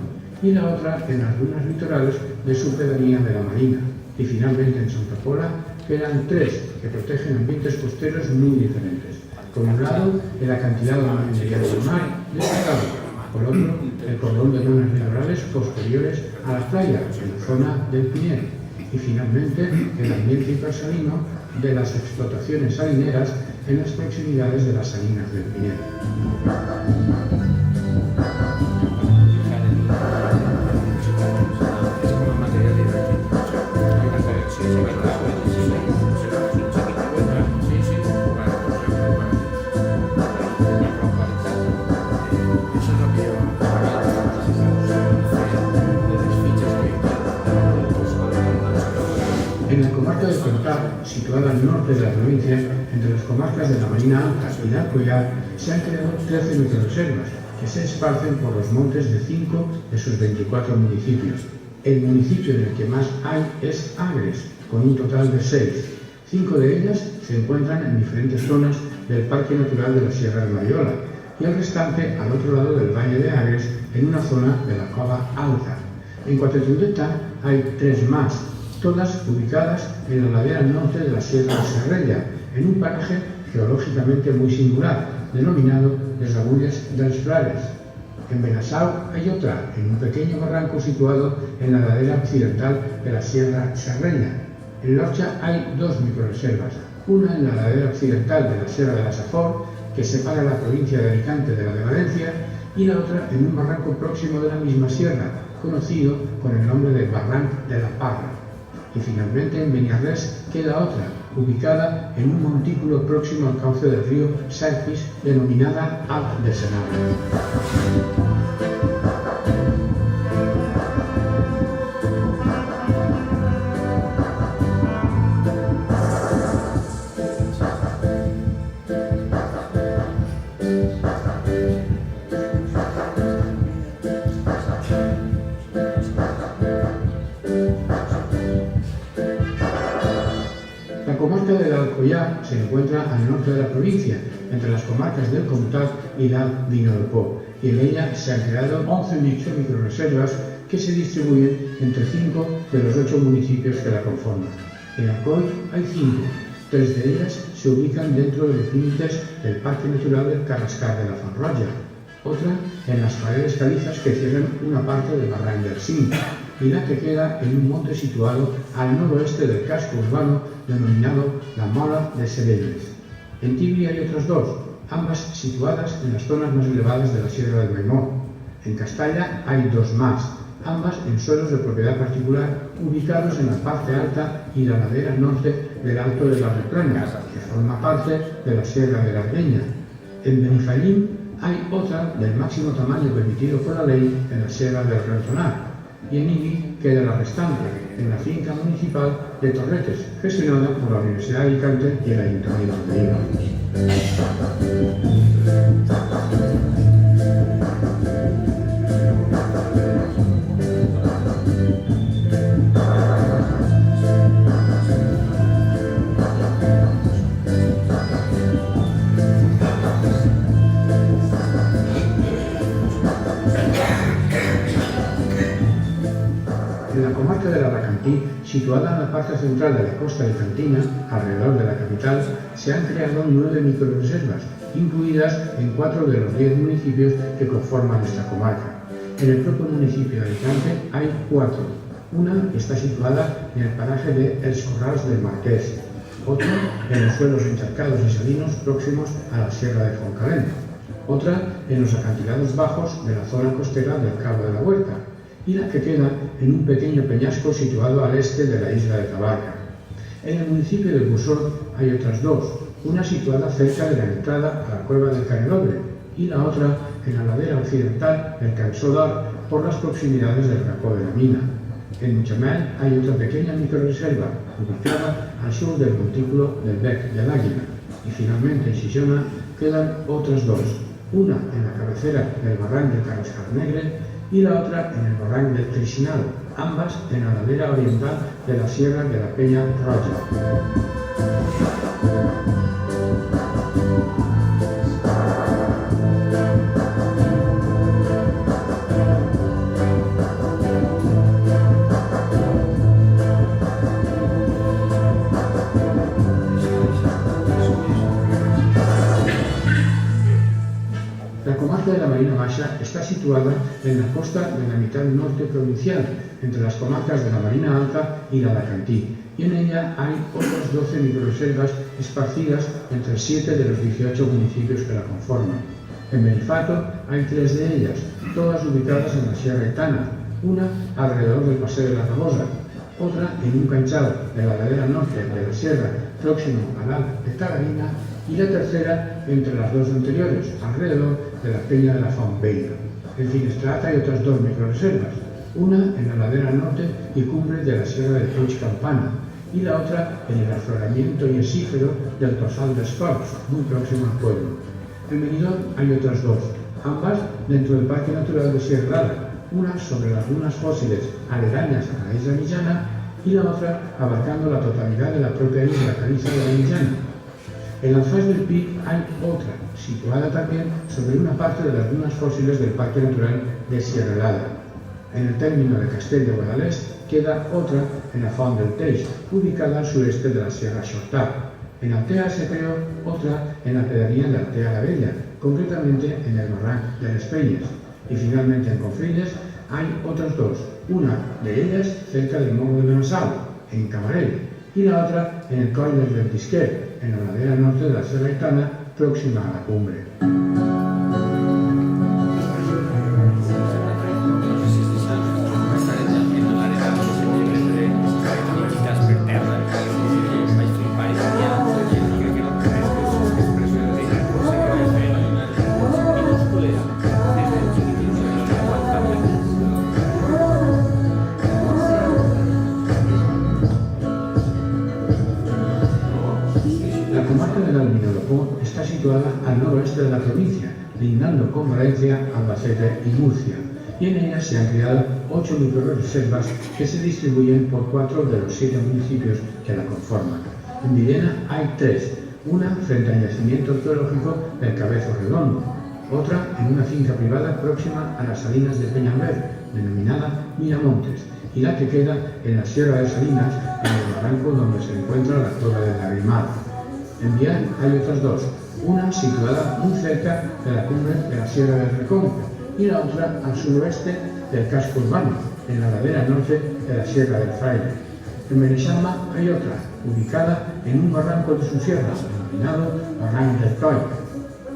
y la otra en las dunas litorales de su pedanía de la Marina, y finalmente en Santa Pola quedan 3 que protegen ambientes costeros muy diferentes. Por un lado, el acantilado mediano del mar destacado, por otro, el cordón de dunas litorales posteriores a la playa, en la zona del Piñel, y finalmente el ambiente hipersalino de las explotaciones salineras en las proximidades de las salinas del Piñel. En la comarca del Contar, situada al norte de la provincia, entre las comarcas de la Marina Alta y de Alcoyar, se han creado 13 microrreservas que se esparcen por los montes de 5 de sus 24 municipios. El municipio en el que más hay es Agres, con un total de 6. 5 de ellas se encuentran en diferentes zonas del Parque Natural de la Sierra de Mariola y el restante al otro lado del Valle de Agres, en una zona de la Cova Alta. En Quatretondeta hay 3 más, todas ubicadas en la ladera norte de la Sierra de Serrella, en un paraje geológicamente muy singular, denominado Les Agulles dels Frares. En Benassau hay otra, en un pequeño barranco situado en la ladera occidental de la Sierra Serrella. En Lorcha hay 2 microrreservas, una en la ladera occidental de la Sierra de la Safor, que separa la provincia de Alicante de la de Valencia, y la otra en un barranco próximo de la misma sierra, conocido con el nombre de Barranc de la Parra. Y finalmente en Beniarrés queda otra, ubicada en un montículo próximo al cauce del río Serpis, denominada Alp de Senabre. La comarca del Alcoyar se encuentra al norte de la provincia, entre las comarcas del Comtat y la Vinalopó, y en ella se han creado 11 microrreservas que se distribuyen entre 5 de los 8 municipios que la conforman. En Alcoy hay 5, 3 de ellas se ubican dentro de los límites del Parque Natural del Carrascar de la Fonrolla, otra en las paredes calizas que cierran una parte del Barranc del Cinc, y la que queda en un monte situado al noroeste del casco urbano denominado la Mola de Sedelles. En Tibri hay otras 2, ambas situadas en las zonas más elevadas de la Sierra del Maimón. En Castalla hay 2 más, ambas en suelos de propiedad particular ubicados en la parte alta y la ladera norte del Alto de la Replana, que forma parte de la Sierra de la Ardeña. En Benifallín hay otra del máximo tamaño permitido por la ley en la Sierra del Rentonar, y en Ibi queda la restante, en la finca municipal de Torretes, gestionada por la Universidad de Alicante y el Ayuntamiento de Ibi. En la comarca del Alacantí, situada en la parte central de la costa alicantina, alrededor de la capital, se han creado 9 microrreservas, incluidas en 4 de los 10 municipios que conforman esta comarca. En el propio municipio de Alicante hay 4. Una está situada en el paraje de Els Corrals del Marqués, otra en los suelos encharcados y salinos próximos a la Sierra de Foncalén, otra en los acantilados bajos de la zona costera del Cabo de la Huerta, y la que queda en un pequeño peñasco situado al este de la isla de Tabarca. En el municipio de Busot hay otras 2, una situada cerca de la entrada a la cueva del Canelobre y la otra en la ladera occidental del Cançó d'Or por las proximidades del Racó de la Mina. En Mutxamel hay otra pequeña microrreserva ubicada al sur del montículo del Bec del Águila. Y finalmente en Xixona quedan otras dos, una en la cabecera del barranc de Carrascarnegre y la otra en el barranc del Trixinal, ambas en la ladera oriental de la Sierra de la Peña Roja. La comarca de la Marina Baixa está situada en la costa de la mitad norte provincial, entre las comarcas de la Marina Alta y la Alacantí, y en ella hay otras 12 microrreservas esparcidas entre 7 de los 18 municipios que la conforman. En Benifato hay 3 de ellas, todas ubicadas en la Sierra Aitana, una alrededor del Paseo de la Rabosa, otra en un canchal de la ladera norte de la sierra próximo al Alto de Tagarina y la tercera entre las dos anteriores, alrededor de la Peña de la Fonbeira. En Finestrat hay otras 2 microrreservas, una en la ladera norte y cumbre de la sierra de Puig Campana y la otra en el afloramiento iesífero del Tossal d'Escorts, muy próximo al pueblo. En Benidorm hay otras 2, ambas dentro del Parque Natural de Sierra Alta, una sobre las dunas fósiles aledañas a la isla Millana y la otra abarcando la totalidad de la propia isla caliza de la Millana. En Alfaz del Pi hay otra, situada también sobre una parte de las dunas fósiles del Parque Natural de Sierra Helada. En el término de Castell de Guadalest queda otra en la Font del Teix, ubicada al sureste de la Sierra Xortà. En Altea se creó otra en la pedanía de Altea la Bella, concretamente en el barranc de les Peñes. Y finalmente en Confrides hay otras 2, una de ellas cerca del Morro de Benassal, en Camarel, y la otra en el Coll del Ventisquer, en la ladera norte de la Sierra Aitana, próxima a la cumbre. La comarca del Almiralopó está situada al noroeste de la provincia, lindando con Valencia, Albacete y Murcia, y en ella se han creado 8 microrreservas que se distribuyen por 4 de los 7 municipios que la conforman. En Villena hay 3, una frente al yacimiento arqueológico del Cabezo Redondo, otra en una finca privada próxima a las salinas de Peñalver, denominada Miramontes, y la que queda en la Sierra de Salinas, en el barranco donde se encuentra la Torre del Lagrimal. En Vial hay otras 2, una situada muy cerca de la cumbre de la Sierra del Reconco y la otra al suroeste del casco urbano, en la ladera norte de la Sierra del Fraile. En Beneixama hay otra, ubicada en un barranco de su sierra, denominado Barranc del Coll.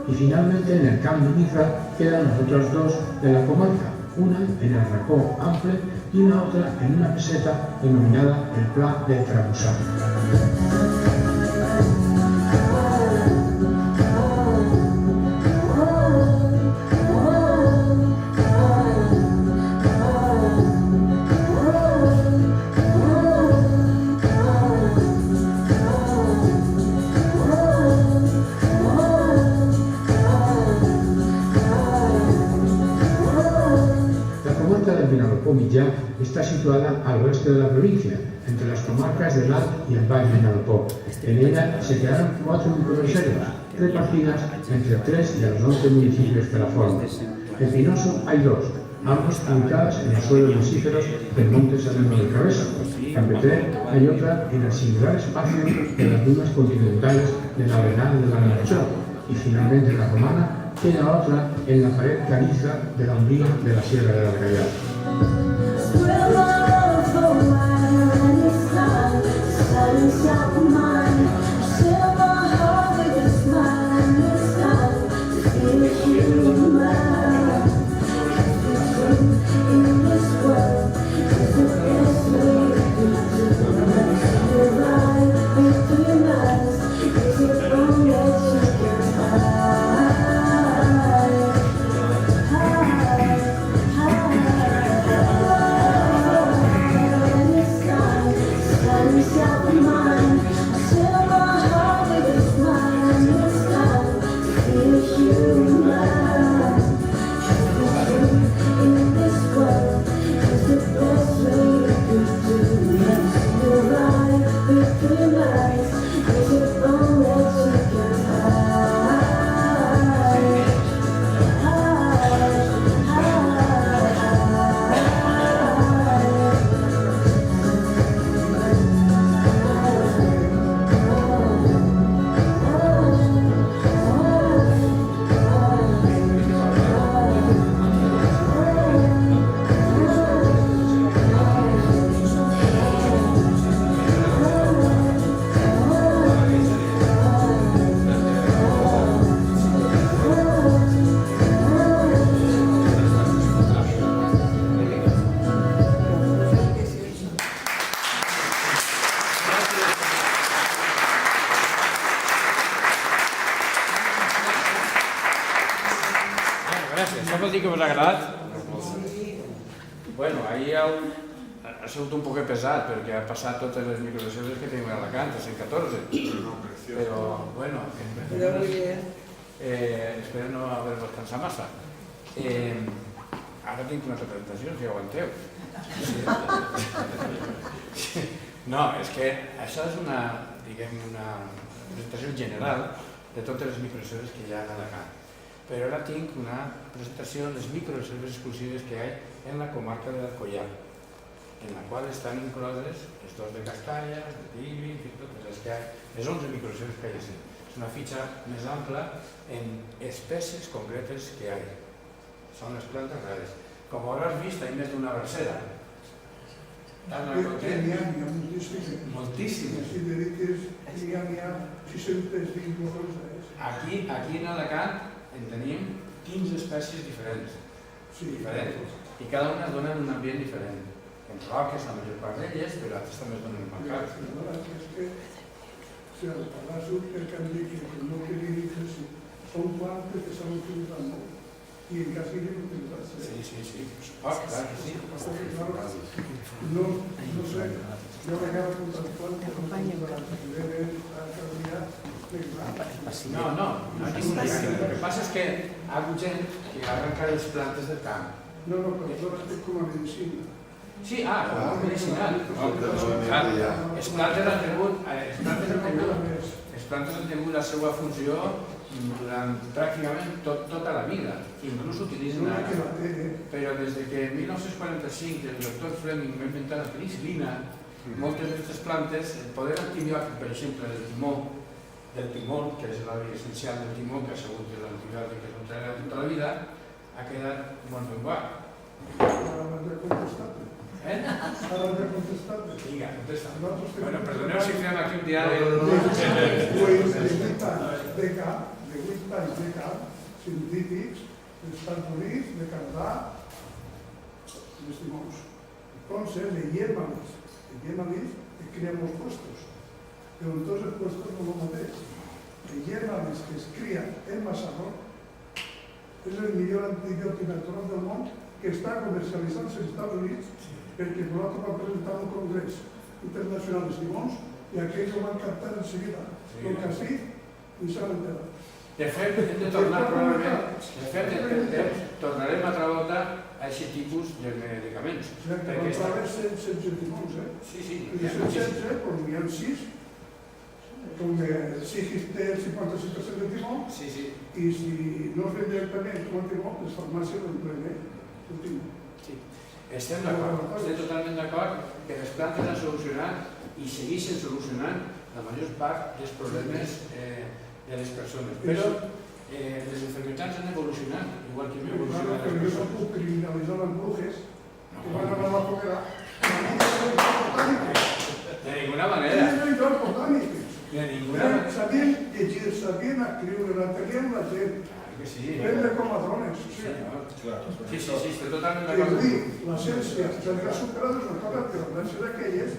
Y finalmente en el Camp de Mitra quedan las otras 2 de la comarca, una en el Racó Ample y la otra en una meseta denominada el Pla del Trabussà. Millán está situada al oeste de la provincia, entre las comarcas del Alt y el Valle de Vinalopó. En ella se crearon 4 microrreservas, repartidas entre 3 de los 11 municipios que la forman. En Pinoso hay 2, ambos ubicadas en los suelos mesíferos del monte Sereno de Cabeza. En Petrer hay otra en el singular espacio de las dunas continentales de la Arenal de la Narchó. Y finalmente en la Romana queda otra en la pared caliza de la umbría de la Sierra de Alcayar. Is it us ha agradat? Bueno, ahir ha sigut un poc pesat perquè ha passat totes les microreserves que tenim a Alacant, a 114. Però, bueno, Pero muy bien. espero no haver-vos cansat massa. Ara tinc una altra presentació, si aguanteu. No, és que això és una presentació general de totes les microreserves que hi ha a Alacant. Però ara tinc una presentació de les microreserves exclusives que hi ha en la comarca de l'Alcoià, en la qual estan incloses les dos de Castalla, de Tibi, totes les que hi ha, les 11 microreserves que hi ha. És una fitxa més ampla en espècies concretes que hi ha. Són les plantes rares. Com hauràs vist, hi ha més d'una versera. N'hi ha moltíssimes. Moltíssimes. Si dediques, n'hi ha 620 coses. Aquí en Alacant en tenim 15 espècies diferents. Diferents. I cada una dona un ambient diferent. En roques, la major part d'elles, però altres també es donen en bancals. És que, si al parlar surt el que han dit que no queria dir que sí, són plantes que s'han utilitzat molt. I en cas que hi ha utilitzat. Sí. Clar que sí. No sé, jo m'acabo de contemplar que no tinc de les riberes, a Cardià, No hi ha ninguna idea. El que passa és que hi ha hagut gent que ha arrencat les plantes del camp. No, però jo estic com a medicina. Sí, com a medicinal. Les plantes han tingut la seva funció durant pràcticament tota la vida. Inclús utilitzen ara. Però des que en 1945 el doctor Fleming va inventar la penicilina, moltes d'aquestes plantes, el poder antibiòtic, per exemple, del timó, que és l'oli essencial del timó, que ha sigut l'antibiòtic que s'ha tota la vida, ha quedat molt ben guà. Ara m'has de contestar-te. Ara m'has de contestar-te. Vinga, contesta. Bueno, perdoneu si fem aquí un diari. De 8 anys de cap, científics dels Estats Units, de Canadà, dels timons. Entonces, de hierbalis, que crean los puestos. Pero entonces el puesto no lo mateix. De hierbalis que es cría en Massarro és el millor antibiòtic natural del món que està comercialitzant als Estats Units perquè nosaltres vam presentar un congrés internacional de timons i aquells ho van captar en seguida. El que sí, ni s'han enterat. De fet, hem de tornar probablement, tornarem a altra volta a aquest tipus de medicaments. Perquè van ser 16 timons, Sí. I de 16, doncs n'hi ha 6, com Sigis té el 56% de timó, i si no es ven directament com a timó, les farmàcies no empleen el timó. Estem d'acord, estem totalment d'acord que les plantes han solucionat i segueixen solucionant la major part dels problemes de les persones. Però les enfermetats han evolucionat, igual que hem evolucionat. Però jo no puc criminalitzar les brujes que van a la foguera. De ninguna manera. De ninguna manera. Sabien llegir, sabien escriure, la tenien la gent. Prendre com a dones. Sí, estic totalment I d'acord. la ciència, el que ha superat és una cosa que la ciència d'aquelles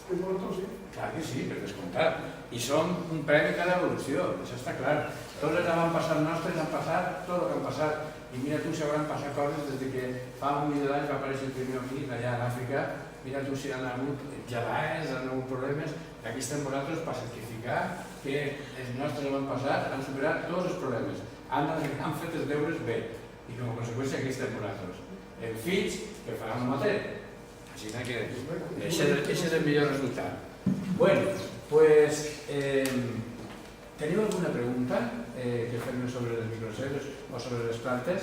que nosaltres sí. Clar que sí, per descomptat. I som un premi cada evolució, això està clar. Tots els avantpassats nostres han passat tot el que han passat. I mira tu si hauran passat coses des que fa 1.000 d'anys va aparèixer el primer homínid allà a l'Àfrica. Mira tu si han hagut gelades, han hagut problemes. Aquí estem vosaltres per certificar que els nostres avantpassats han superat tots els problemes. Han fet els deures bé. I com a conseqüència aquí estem vosaltres. Els fills que faran el mateix. Així que aquest és el millor resultat. Bueno, pues, teniu alguna pregunta que fer-me sobre les microreserves o sobre les plantes?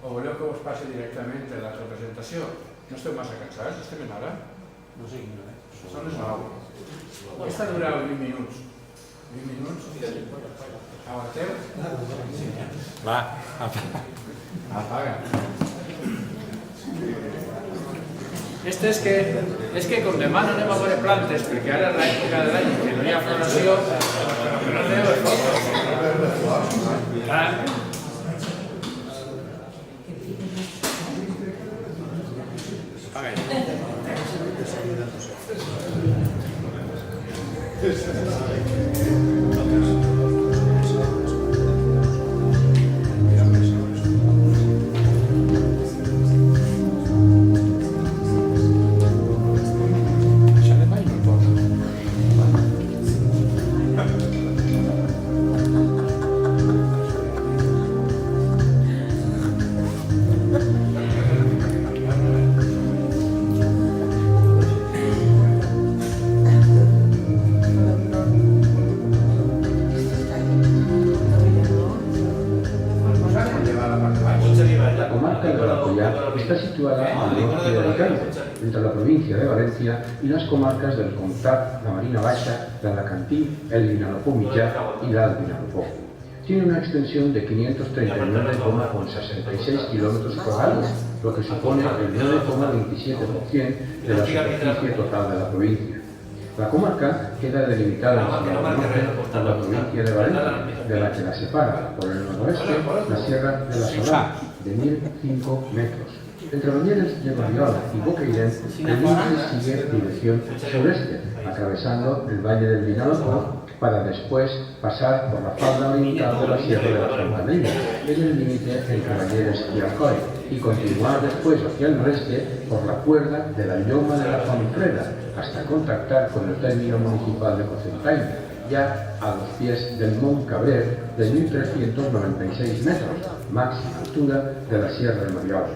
O voleu que us passi directament a l'altra presentació? No esteu massa cansats? Estem en hora? No sé, Són les 9. Aquesta durarà 20 minuts. 20 minuts? Aguanteu? Va, apaga. Este és que com demà no anem a veure plantes, perquè ara és l'època de l'any que no hi ha floració, però no aneu a foc. Clar. verde, entre la provincia de Valencia y las comarcas del Comtat, la Marina Baixa, l'Alacantí, el Vinalopó Mitjà y l'Alt Vinalopó. Tiene una extensión de 539,66 kilómetros cuadrados, lo que supone el 9,27% de la superficie total de la provincia. La comarca queda delimitada en su norte por la provincia de Valencia, de la que la separa por el noroeste la Sierra de la Solana, de 1005 metros. Entre Bañeres de Mariola y Bocairent, el límite sigue dirección sureste, atravesando el valle del Vinalopó, para después pasar por la falda oriental de la Sierra de la Fontanella, en el límite entre Bañeres y Alcoi, y continuar después hacia el noreste por la cuerda de la Lloma de la Fonfreda, hasta contactar con el término municipal de Cocentaina, ya a los pies del Mont Cabrer de 1.396 metros, máxima altura de la Sierra de Mariola.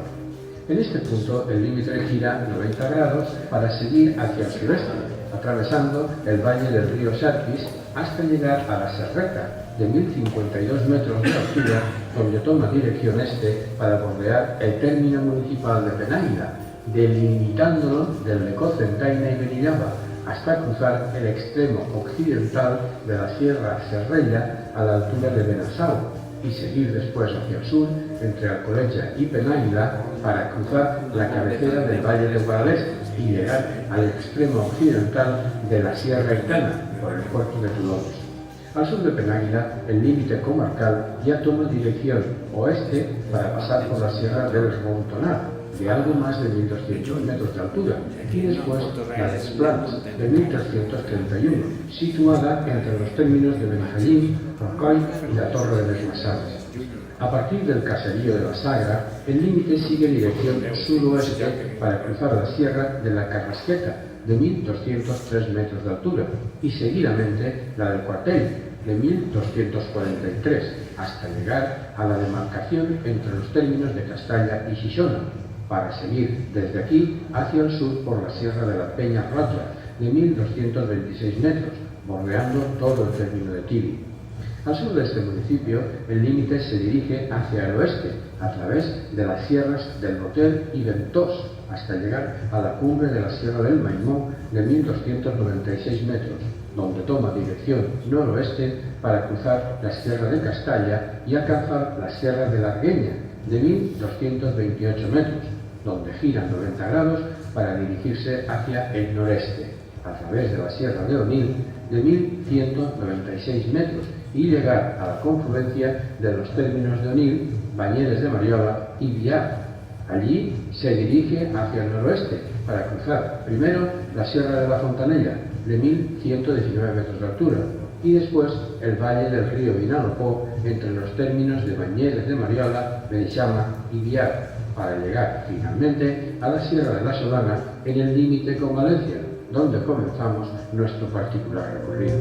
En este punto el límite gira 90 grados para seguir hacia el sureste, atravesando el valle del río Sarquis hasta llegar a la Serreta, de 1.052 metros de altura, donde toma dirección este para bordear el término municipal de Penàguila, delimitándolo del de Cocentaina y Benillaba, hasta cruzar el extremo occidental de la Sierra Serrella a la altura de Benassau, y seguir después hacia el sur, entre Alcoleja y Penàguila, para cruzar la cabecera del Valle de Guadalest y llegar al extremo occidental de la Sierra Eterna, por el puerto de Toulouse. Al sur de Penàguila, el límite comarcal ya toma dirección oeste para pasar por la Sierra del Rontonar, de algo más de 1.200 metros de altura, y después la de Esplans, de 1.331, situada entre los términos de Benjallín, Rocoy y la Torre de les Massades. A partir del caserío de la Sagra, el límite sigue dirección suroeste para cruzar la Sierra de la Carrasqueta, de 1.203 metros de altura, y seguidamente la del Cuartel, de 1.243, hasta llegar a la demarcación entre los términos de Castalla y Xixona, para seguir desde aquí hacia el sur por la Sierra de la Peña Roja, de 1.226 metros, bordeando todo el término de Tibi. Al sur de este municipio, el límite se dirige hacia el oeste, a través de las sierras del Roter y Ventós, hasta llegar a la cumbre de la Sierra del Maimó, de 1.296 metros, donde toma dirección noroeste para cruzar la Sierra de Castalla y alcanzar la Sierra de la Argueña, de 1.228 metros, donde gira 90 grados para dirigirse hacia el noreste, a través de la Sierra de Onil, de 1.196 metros, y llegar a la confluencia de los términos de Onil, Bañeres de Mariola y Biar. Allí se dirige hacia el noroeste para cruzar primero la Sierra de la Fontanella, de 1.119 metros de altura, y después el valle del río Vinalopó entre los términos de Bañeres de Mariola, Benixama y Biar, para llegar finalmente a la Sierra de la Solana en el límite con Valencia, donde comenzamos nuestro particular recorrido.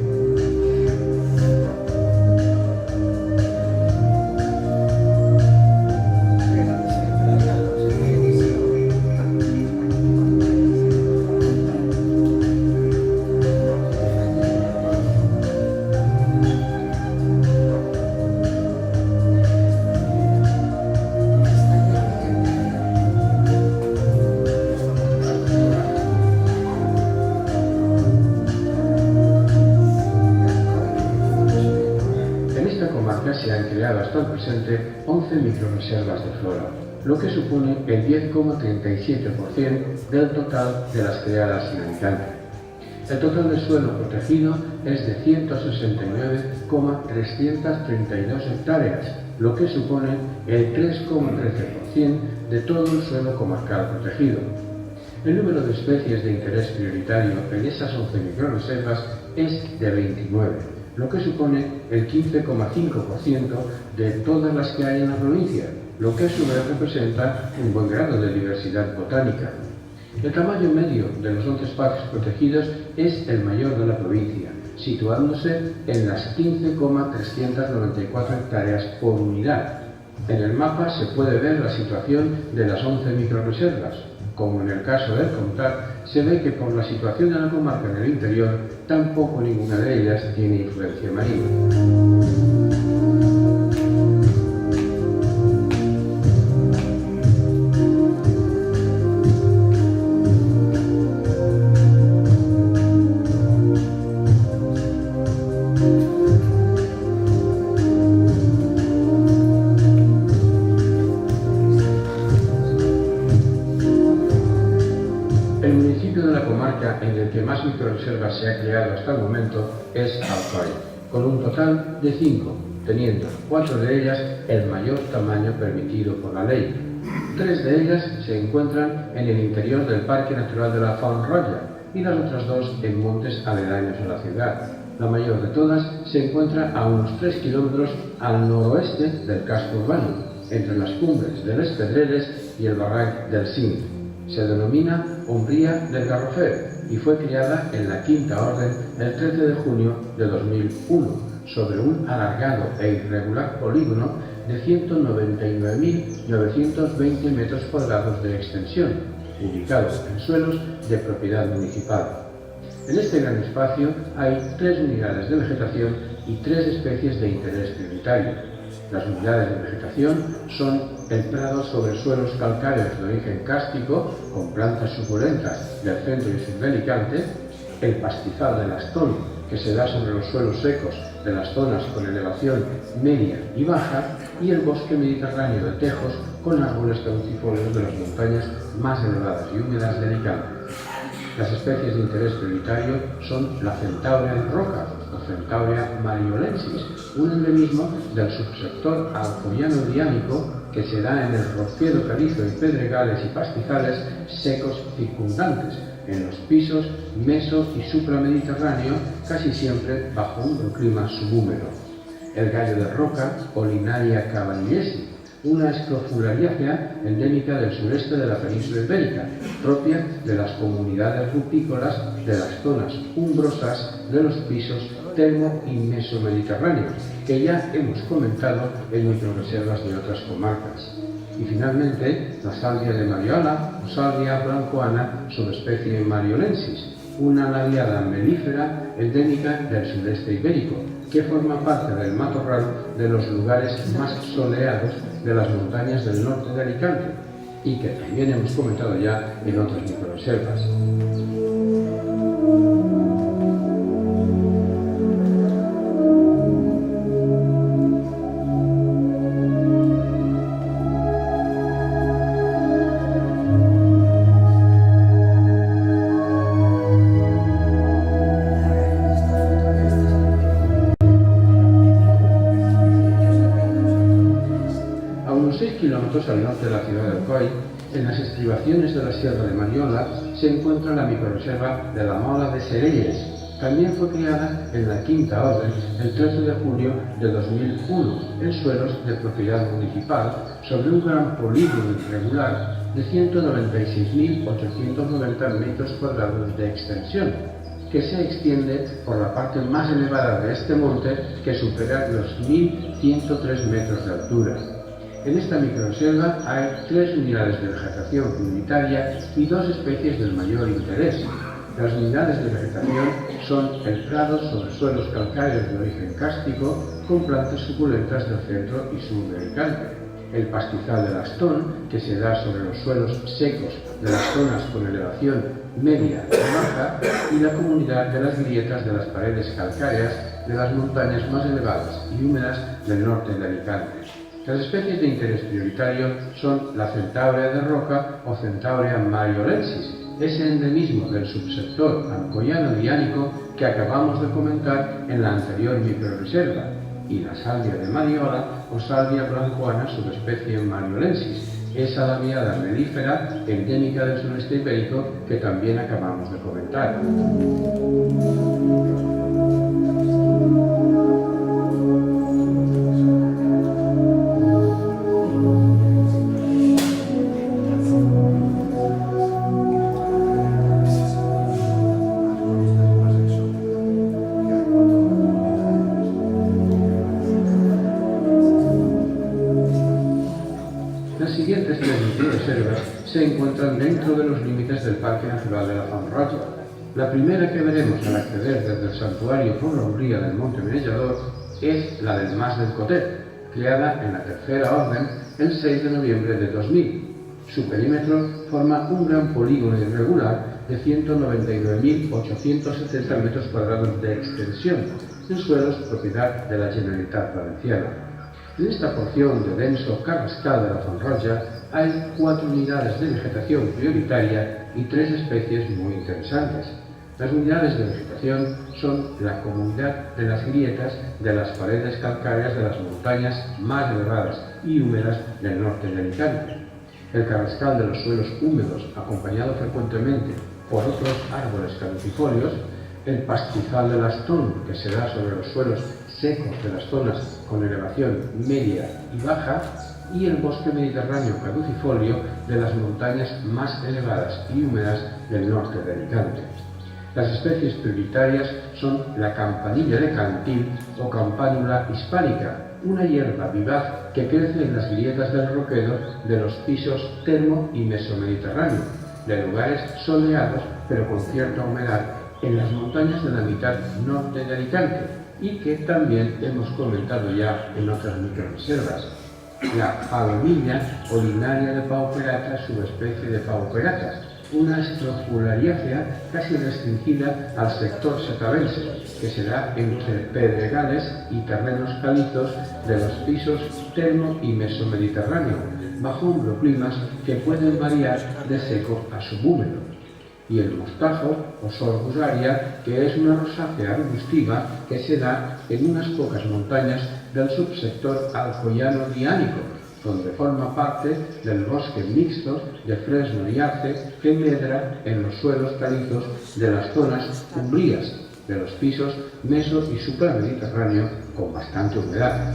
Se han creado hasta el presente 11 microrreservas de flora, lo que supone el 10,37% del total de las creadas sin habitantes. El total de suelo protegido es de 169,332 hectáreas, lo que supone el 3,13% de todo el suelo comarcal protegido. El número de especies de interés prioritario en esas 11 microrreservas es de 29. Lo que supone el 15,5% de todas las que hay en la provincia, lo que a su vez representa un buen grado de diversidad botánica. El tamaño medio de los 11 parques protegidos es el mayor de la provincia, situándose en las 15,394 hectáreas por unidad. En el mapa se puede ver la situación de las 11 microrreservas. Como en el caso del Comtat, se ve que por la situación de la comarca en el interior, tampoco ninguna de ellas tiene influencia marina. El municipio de la comarca en el que más microrreservas se ha creado hasta el momento es Alcoy, con un total de 5, teniendo 4 de ellas el mayor tamaño permitido por la ley. 3 de ellas se encuentran en el interior del Parque Natural de la Font Roja y las otras 2 en montes aledaños a la ciudad. La mayor de todas se encuentra a unos 3 kilómetros al noroeste del casco urbano, entre las cumbres de Les Pedreres y el barranc del Cinc. Se denomina Umbría del Garrofer y fue creada en la Quinta Orden el 13 de junio de 2001 sobre un alargado e irregular polígono de 199.920 metros cuadrados de extensión, ubicado en suelos de propiedad municipal. En este gran espacio hay 3 unidades de vegetación y 3 especies de interés prioritario. Las unidades de vegetación son el prado sobre suelos calcáreos de origen kárstico, con plantas suculentas del centro y sur de Alicante, el pastizal del Astón, que se da sobre los suelos secos de las zonas con elevación media y baja, y el bosque mediterráneo de tejos con árboles caducifolios de las montañas más elevadas y húmedas de Alicante. Las especies de interés prioritario son la centaurea de roca o centaurea mariolensis, un endemismo del subsector alcoyano-diánico que se da en el rociedo calizo y pedregales y pastizales secos circundantes, en los pisos meso y supramediterráneo, casi siempre bajo un clima subhúmedo. El gallo de roca o Linaria cabanillesi, una escrofulariácea endémica del sureste de la península ibérica, propia de las comunidades rupícolas de las zonas umbrosas de los pisos termo y mesomediterráneos, que ya hemos comentado en microrreservas de otras comarcas. Y finalmente, la salvia de Mariola o salvia blancoana, subespecie mariolensis, una labiada melífera endémica del sureste ibérico, que forma parte del matorral de los lugares más soleados de las montañas del norte de Alicante y que también hemos comentado ya en otras microrreservas. Al norte de la ciudad de Alcoy, en las estribaciones de la Sierra de Mariola, se encuentra la microrreserva de la Mola de Sereyes. También fue creada en la Quinta Orden el 13 de junio de 2001 en suelos de propiedad municipal sobre un gran polígono irregular de 196.890 metros cuadrados de extensión, que se extiende por la parte más elevada de este monte, que supera los 1.103 metros de altura. En esta microrreserva hay 3 unidades de vegetación prioritaria y 2 especies del mayor interés. Las unidades de vegetación son el prado sobre suelos calcáreos de origen kárstico con plantas suculentas del centro y sur de Alicante, el pastizal del Astón, que se da sobre los suelos secos de las zonas con elevación media y baja, y la comunidad de las grietas de las paredes calcáreas de las montañas más elevadas y húmedas del norte de Alicante. Las especies de interés prioritario son la centaurea de roca o centaurea mariolensis, ese endemismo del subsector alcoyano-diánico que acabamos de comentar en la anterior microrreserva, y la salvia de Mariola o salvia blancoana subespecie mariolensis, esa labiada melífera endémica del sureste ibérico que también acabamos de comentar. Se encuentran dentro de los límites del Parque Natural de la Font Roja. La primera que veremos al acceder desde el santuario por la umbría del Monte Menellador es la del Mas del Cotet, creada en la Tercera Orden el 6 de noviembre de 2000. Su perímetro forma un gran polígono irregular de 199.870 metros cuadrados de extensión, en suelos propiedad de la Generalitat Valenciana. En esta porción de denso carrascal de la Font Roja hay 4 unidades de vegetación prioritaria y 3 especies muy interesantes. Las unidades de vegetación son la comunidad de las grietas de las paredes calcáreas de las montañas más elevadas y húmedas del norte de Alicante, el carrascal de los suelos húmedos acompañado frecuentemente por otros árboles caducifolios, el pastizal del Astón, que se da sobre los suelos secos de las zonas con elevación media y baja, y el bosque mediterráneo caducifolio de las montañas más elevadas y húmedas del norte de Alicante. Las especies prioritarias son la campanilla de Cantil o Campanula hispánica, una hierba vivaz que crece en las grietas del roquedo de los pisos termo- y mesomediterráneo, de lugares soleados pero con cierta humedad en las montañas de la mitad norte de Alicante, y que también hemos comentado ya en otras microreservas. La palomilla o linaria de pauperata, subespecie de pauperata, una estrofolariácea casi restringida al sector setavense, que se da entre pedregales y terrenos calizos de los pisos termo- y mesomediterráneo, bajo microclimas que pueden variar de seco a subhúmedo. Y el mostajo o Sorgus aria, que es una rosácea arbustiva que se da en unas pocas montañas del subsector alcoyano-diánico, donde forma parte del bosque mixto de fresno y arce que medra en los suelos calizos de las zonas umbrías de los pisos meso- y supramediterráneo con bastante humedad.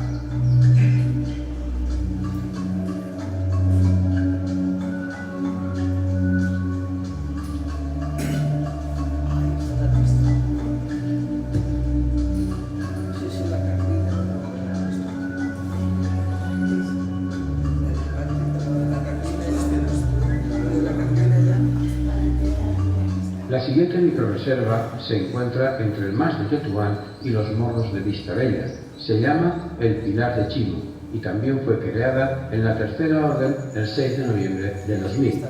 La siguiente microreserva se encuentra entre el Mas de Tetuán y los Morros de Vistabella. Se llama el Pilar de Chimo y también fue creada en la Tercera Orden el 6 de noviembre de 2000.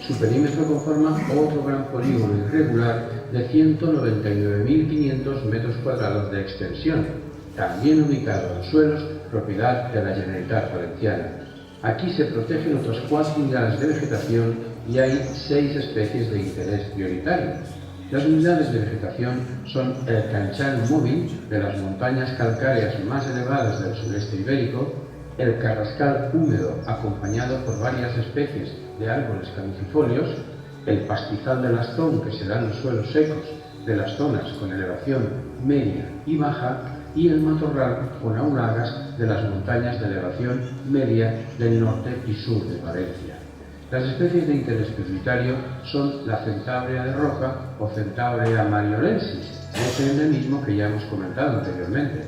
Su perímetro conforma otro gran polígono irregular de 199.500 metros cuadrados de extensión, también ubicado en suelos propiedad de la Generalitat Valenciana. Aquí se protegen otras 4 unidades de vegetación y hay 6 especies de interés prioritario. Las unidades de vegetación son el canchal móvil de las montañas calcáreas más elevadas del sureste ibérico, el carrascal húmedo acompañado por varias especies de árboles caducifolios, el pastizal del Astón que se da en los suelos secos de las zonas con elevación media y baja, y el matorral con aulagas de las montañas de elevación media del norte y sur de Valencia. Las especies de interés prioritario son la centaurea de roca o centaurea mariolensis, ese endemismo que ya hemos comentado anteriormente,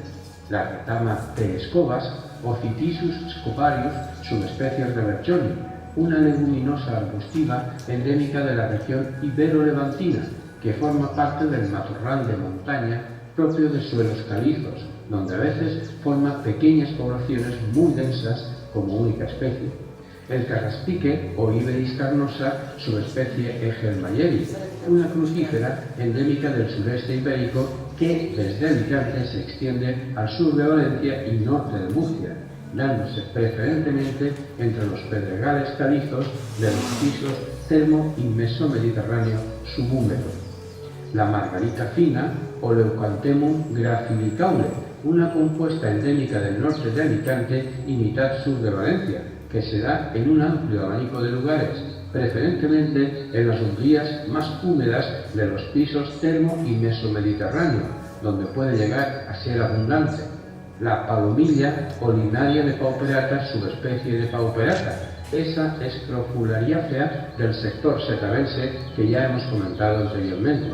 la retama de escobas o Citisus scoparius, subespecies de Berchoni, una leguminosa arbustiva endémica de la región ibero-levantina, que forma parte del matorral de montaña propio de suelos calizos, donde a veces forma pequeñas poblaciones muy densas como única especie. El carraspique o Iberis carnosa, subespecie Egelmayeri, una crucífera endémica del sureste ibérico que desde Alicante se extiende al sur de Valencia y norte de Murcia, dándose preferentemente entre los pedregales calizos de los pisos termo- y mesomediterráneo subhúmedo. La margarita fina o Leucanthemum gracilicaule, una compuesta endémica del norte de Alicante y mitad sur de Valencia, que se da en un amplio abanico de lugares, preferentemente en las umbrías más húmedas de los pisos termo- y mesomediterráneo, donde puede llegar a ser abundante. La palomilla o linaria de pauperata, subespecie de pauperata, esa estrofolariácea del sector setavense que ya hemos comentado anteriormente.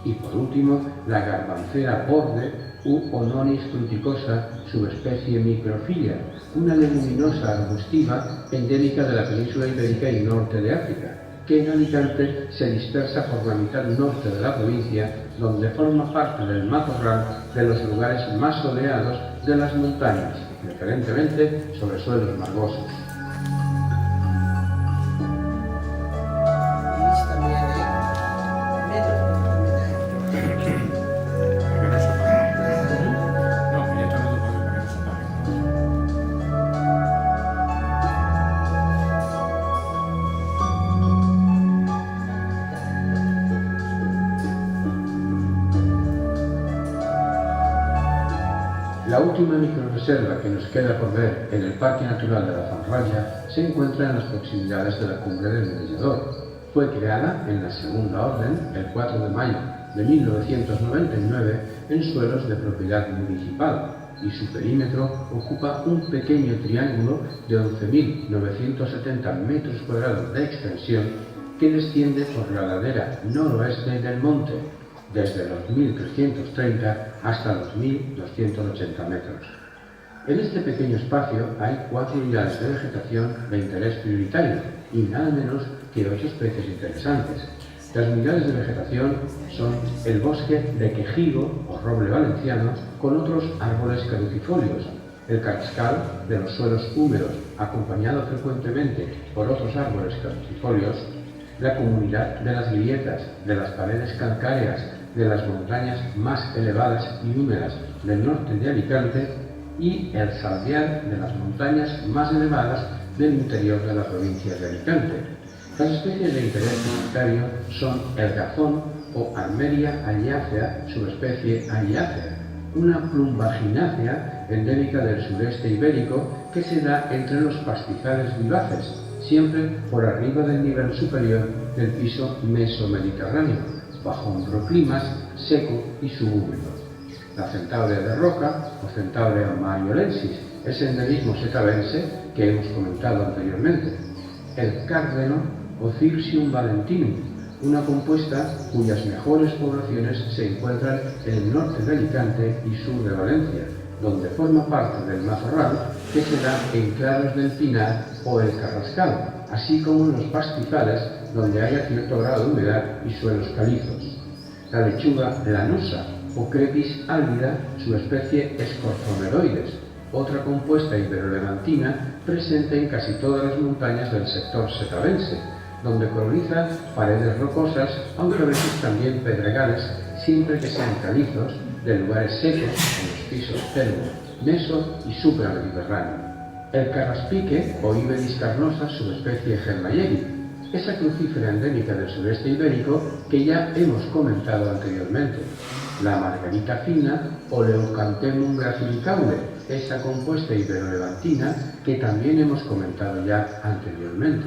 Y por último, la garbancera borde u Ononis fruticosa, subespecie microfilia, una leguminosa arbustiva endémica de la península ibérica y norte de África, que en Alicante se dispersa por la mitad norte de la provincia, donde forma parte del matorral de los lugares más soleados de las montañas, preferentemente sobre suelos margosos. La última microrreserva que nos queda por ver en el Parque Natural de la Fanralla se encuentra en las proximidades de la cumbre del Medallador. Fue creada en la Segunda Orden el 4 de mayo de 1999 en suelos de propiedad municipal y su perímetro ocupa un pequeño triángulo de 11.970 metros cuadrados de extensión que desciende por la ladera noroeste del monte, desde los 1.330 hasta los 1.280 metros. En este pequeño espacio hay 4 unidades de vegetación de interés prioritario y nada menos que 8 especies interesantes. Las unidades de vegetación son el bosque de quejigo o roble valenciano con otros árboles caducifolios, el carrascal de los suelos húmedos acompañado frecuentemente por otros árboles caducifolios, la comunidad de las grietas, de las paredes calcáreas, de las montañas más elevadas y húmedas del norte de Alicante y el salviar de las montañas más elevadas del interior de la provincia de Alicante. Las especies de interés prioritario son el gazón o Armeria alliácea, subespecie alliácea, una plumbaginácea endémica del sureste ibérico que se da entre los pastizales vivaces, siempre por arriba del nivel superior del piso mesomediterráneo, bajo microclimas seco y subhúmedo. La centaurea de roca o Centaurea mariolensis es endemismo setavense que hemos comentado anteriormente. El cárdeno o Cirsium valentinum, una compuesta cuyas mejores poblaciones se encuentran en el norte de Alicante y sur de Valencia, donde forma parte del matorral que se da en claros del Pinar o el Carrascal, así como en los pastizales donde haya cierto grado de humedad y suelos calizos. La lechuga lanosa o Crepis álvida, subespecie Scorzomeroides, otra compuesta iberolevantina presente en casi todas las montañas del sector setavense, donde coloniza paredes rocosas, aunque a veces también pedregales, siempre que sean calizos, de lugares secos en los pisos termo, meso y supramediterráneo. El carraspique o Iberis carnosa, subespecie Germayeri, esa crucífera endémica del sureste ibérico que ya hemos comentado anteriormente. La margarita fina o Leucanthemum gracilicaude, esa compuesta iberolevantina que también hemos comentado ya anteriormente.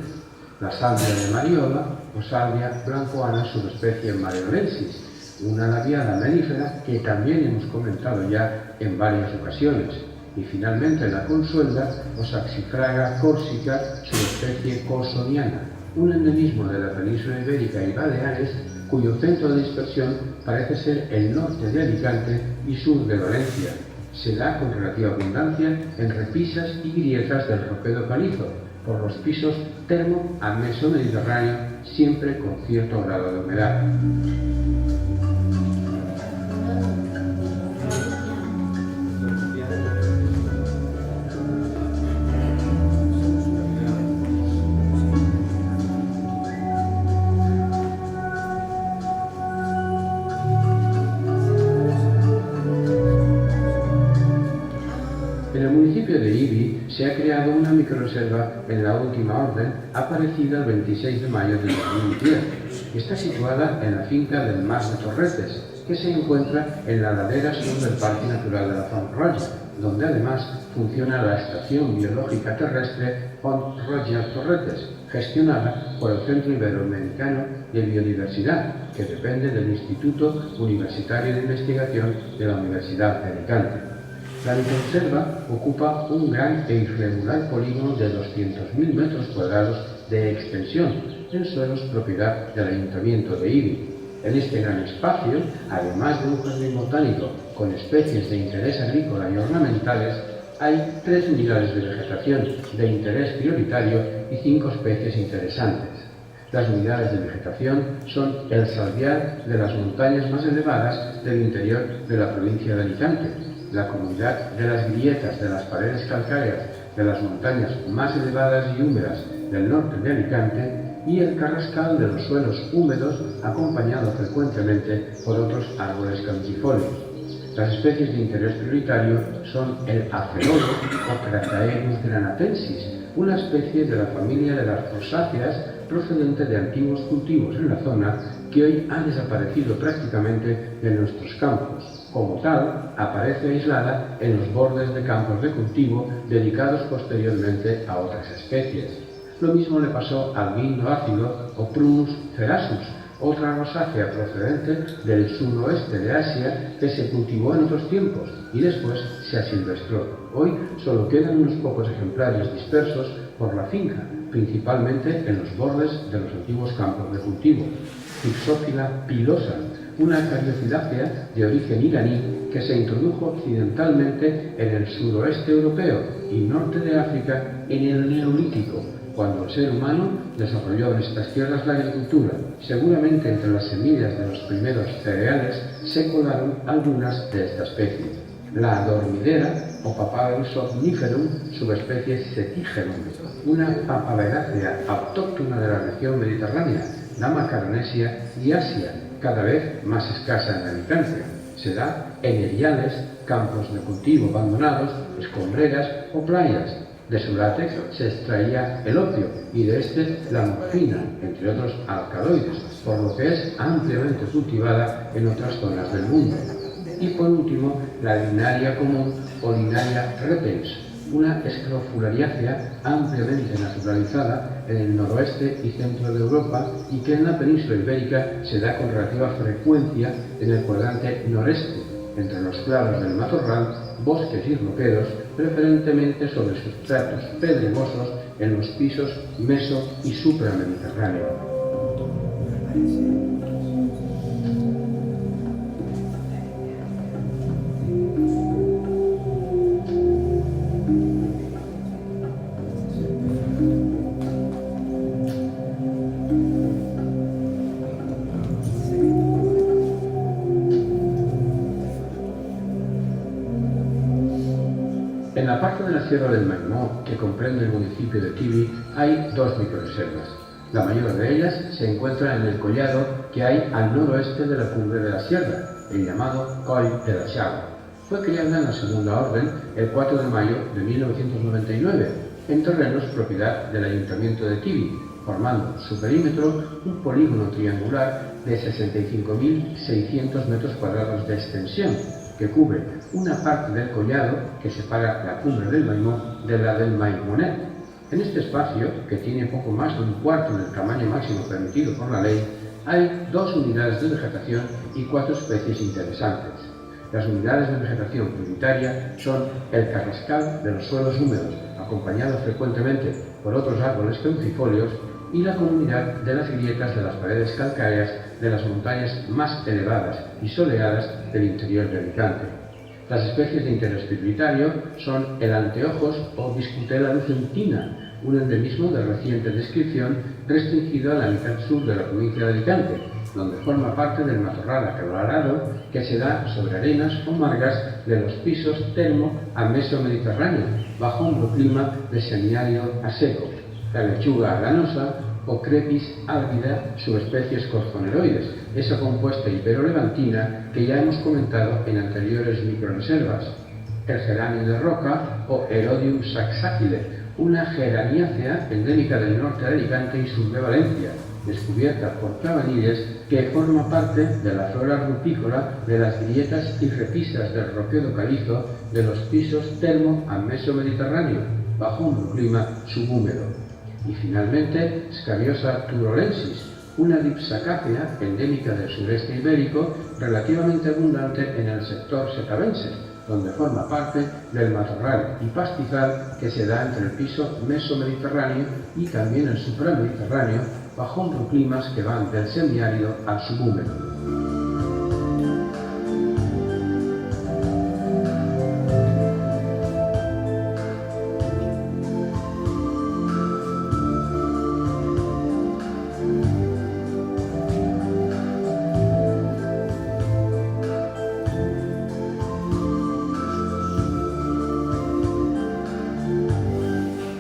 La salvia de Mariola o Salvia blancoana, subespecie mariolensis, una labiada melífera que también hemos comentado ya en varias ocasiones. Y finalmente la consuelda o Saxifraga córsica, subespecie corsoniana, un endemismo de la península ibérica y Baleares cuyo centro de dispersión parece ser el norte de Alicante y sur de Valencia. Se da con relativa abundancia en repisas y grietas del ropedo calizo, por los pisos termo a mesomediterráneo, siempre con cierto grado de humedad. En el municipio de Ibi se ha creado una microrreserva en la última orden, aparecida el 26 de mayo de 2010. Está situada en la finca del Mas de Torretes, que se encuentra en la ladera sur del Parque Natural de la Fanralla, donde además funciona la Estación Biológica Terrestre Font Roger Torretes, gestionada por el Centro Iberoamericano de Biodiversidad, que depende del Instituto Universitario de Investigación de la Universidad de Alicante. La microrreserva ocupa un gran e irregular polígono de 200.000 metros cuadrados de extensión en suelos propiedad del Ayuntamiento de Ibi. En este gran espacio, además de un jardín botánico con especies de interés agrícola y ornamentales, hay 3 unidades de vegetación de interés prioritario y 5 especies interesantes. Las unidades de vegetación son el salviar de las montañas más elevadas del interior de la provincia de Alicante, la comunidad de las grietas de las paredes calcáreas de las montañas más elevadas y húmedas del norte de Alicante y el carrascal de los suelos húmedos acompañado frecuentemente por otros árboles caducifolios. Las especies de interés prioritario son el acerolo o Crataegus granatensis, una especie de la familia de las rosáceas procedente de antiguos cultivos en la zona que hoy han desaparecido prácticamente de nuestros campos. Como tal, aparece aislada en los bordes de campos de cultivo dedicados posteriormente a otras especies. Lo mismo le pasó al guindo ácido o Prunus cerasus, otra rosácea procedente del suroeste de Asia que se cultivó en otros tiempos y después se asilvestró. Hoy solo quedan unos pocos ejemplares dispersos por la finca, principalmente en los bordes de los antiguos campos de cultivo. Hypsophila pilosa, una cariophyllacea de origen iraní que se introdujo occidentalmente en el suroeste europeo y norte de África en el Neolítico, cuando el ser humano desarrolló en estas tierras la agricultura. Seguramente entre las semillas de los primeros cereales se colaron algunas de esta especie. La dormidera, o Papavera somniferum, subespecie Setigerum, una papaverácea autóctona de la región mediterránea, la Macaronesia y Asia, cada vez más escasa en habitancia. Se da en eriales, campos de cultivo abandonados, escombreras o playas. De su látex se extraía el opio y de este la morfina, entre otros alcaloides, por lo que es ampliamente cultivada en otras zonas del mundo. Y por último, la linaria común o Linaria repens, una escrofulariácea ampliamente naturalizada en el noroeste y centro de Europa y que en la península ibérica se da con relativa frecuencia en el cuadrante noreste, entre los claros del matorral, bosques y roquedos, preferentemente sobre sustratos pedregosos en los pisos meso y supramediterráneos. En la parte de la Sierra del Maimó, que comprende el municipio de Tibi, hay dos microreservas. La mayor de ellas se encuentra en el collado que hay al noroeste de la cumbre de la sierra, el llamado Coll de la Xagua. Fue creada en la Segunda Orden el 4 de mayo de 1999, en terrenos propiedad del Ayuntamiento de Tibi, formando su perímetro un polígono triangular de 65.600 metros cuadrados de extensión, que cubre una parte del collado que separa la cumbre del Maimó de la del Maimonet. En este espacio, que tiene poco más de un cuarto del tamaño máximo permitido por la ley, hay 2 unidades de vegetación y 4 especies interesantes. Las unidades de vegetación prioritaria son el carrascal de los suelos húmedos, acompañado frecuentemente por otros árboles caducifolios, y la comunidad de las grietas de las paredes calcáreas de las montañas más elevadas y soleadas del interior de Alicante. Las especies de interés prioritario son el anteojos o Discutela lucentina, un endemismo de reciente descripción restringido a la mitad sur de la provincia de Alicante, donde forma parte del matorral aclarado que se da sobre arenas o margas de los pisos termo a meso-mediterráneo, bajo un clima de semiárido a seco. La lechuga aranosa o Crepis álgida, subespecies corzoneroides, esa compuesta ibero-levantina que ya hemos comentado en anteriores microreservas. El geranio de roca o Herodium saxácile, una geraniácea endémica del norte de Alicante y sur de Valencia, descubierta por Cabanilles, que forma parte de la flora rupícola de las grietas y repisas del roquedo calizo de los pisos termo a meso-mediterráneo, bajo un clima subhúmedo. Y finalmente, Scariosa turolensis, una dipsacácea endémica del sureste ibérico, relativamente abundante en el sector setabense, donde forma parte del matorral y pastizal que se da entre el piso meso-mediterráneo y también el supramediterráneo, bajo microclimas que van del semiárido al subhúmedo.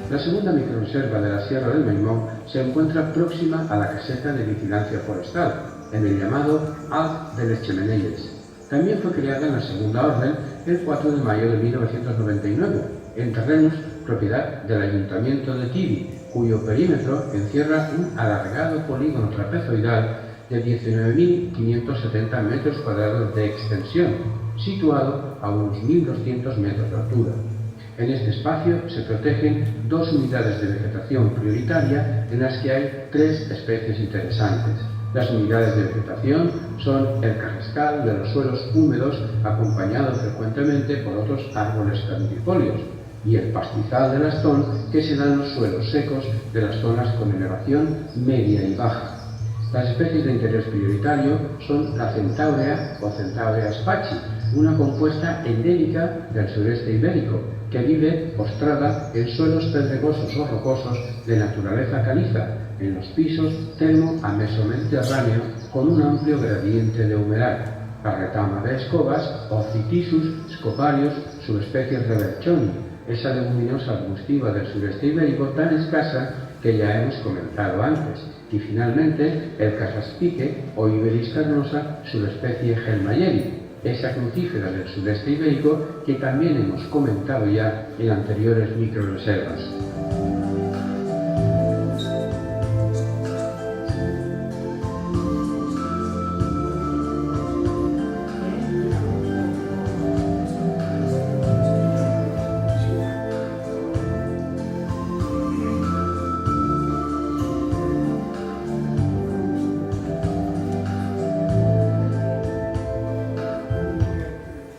La segunda microreserva de la Sierra del Maimó se encuentra próxima a la caseta de vigilancia forestal, en el llamado Alp de les Chemeneyes. También fue creada en la Segunda Orden el 4 de mayo de 1999, en terrenos propiedad del Ayuntamiento de Tibi, cuyo perímetro encierra un alargado polígono trapezoidal de 19.570 metros cuadrados de extensión, situado a unos 1.200 metros de altura. En este espacio se protegen 2 unidades de vegetación prioritaria en las que hay 3 especies interesantes. Las unidades de vegetación son el carrascal de los suelos húmedos, acompañado frecuentemente por otros árboles caducifolios, y el pastizal del astón, que se da en los suelos secos de las zonas con elevación media y baja. Las especies de interés prioritario son la centaurea o Centaurea spaci, una compuesta endémica del sureste ibérico, que vive postrada en suelos pedregosos o rocosos de naturaleza caliza, en los pisos termo a mesomediterráneo con un amplio gradiente de humedad. La retama de escobas, Ocytisus scoparius, subespecies reverchoni, esa leguminosa arbustiva del sureste ibérico tan escasa que ya hemos comentado antes. Y finalmente, el carraspique o Iberis carnosa, subespecie Gelmayeri, esa crucífera del sudeste ibérico que también hemos comentado ya en anteriores microreservas.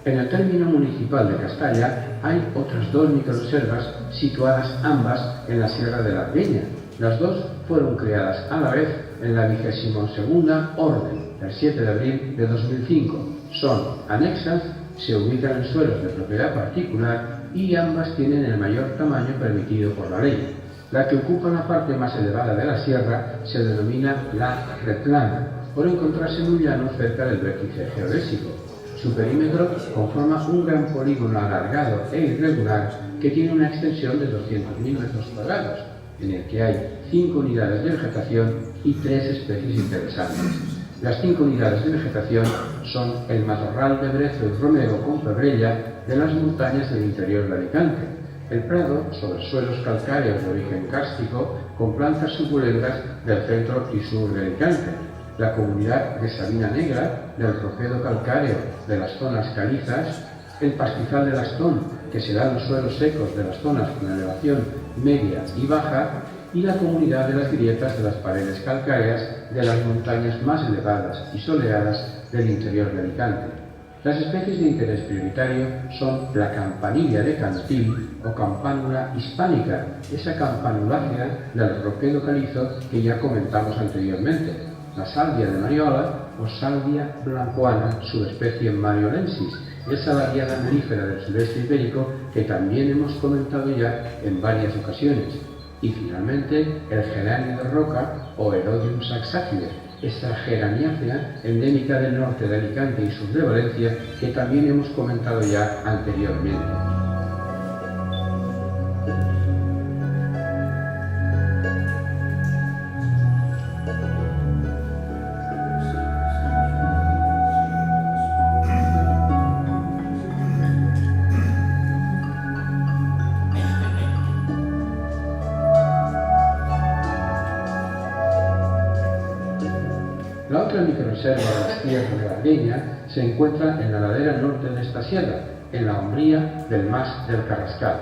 En el término municipal de Castalla hay otras 2 microreservas situadas ambas en la Sierra de la Arbeña. Las 2 fueron creadas a la vez en la 22ª Orden, el 7 de abril de 2005. Son anexas, se ubican en suelos de propiedad particular y ambas tienen el mayor tamaño permitido por la ley. La que ocupa la parte más elevada de la sierra se denomina la Replana, por encontrarse muy llano cerca del vértice geodésico. Su perímetro conforma un gran polígono alargado e irregular que tiene una extensión de 200.000 metros cuadrados, en el que hay 5 unidades de vegetación y 3 especies interesantes. Las 5 unidades de vegetación son el matorral de brezo y romero con pebrella de las montañas del interior de Alicante, el prado sobre suelos calcáreos de origen kárstico con plantas suculentas del centro y sur de Alicante, la comunidad de Sabina Negra, del roquedo calcáreo de las zonas calizas, el pastizal del Astón, que se da en los suelos secos de las zonas con elevación media y baja, y la comunidad de las grietas de las paredes calcáreas de las montañas más elevadas y soleadas del interior de Alicante. Las especies de interés prioritario son la campanilla de Cantil o Campanula hispánica, esa campanulácea del roquedo calizo que ya comentamos anteriormente, la salvia de Mariola o Salvia blancoana, subespecie Mariolensis, esa variada melífera del sureste ibérico que también hemos comentado ya en varias ocasiones. Y finalmente el geranio de roca o Herodium saxácides, esa geraniácea endémica del norte de Alicante y sur de Valencia que también hemos comentado ya anteriormente. La otra microreserva de las tierras de la Arbeña se encuentra en la ladera norte de esta sierra, en la hombría del Mas del Carrascal.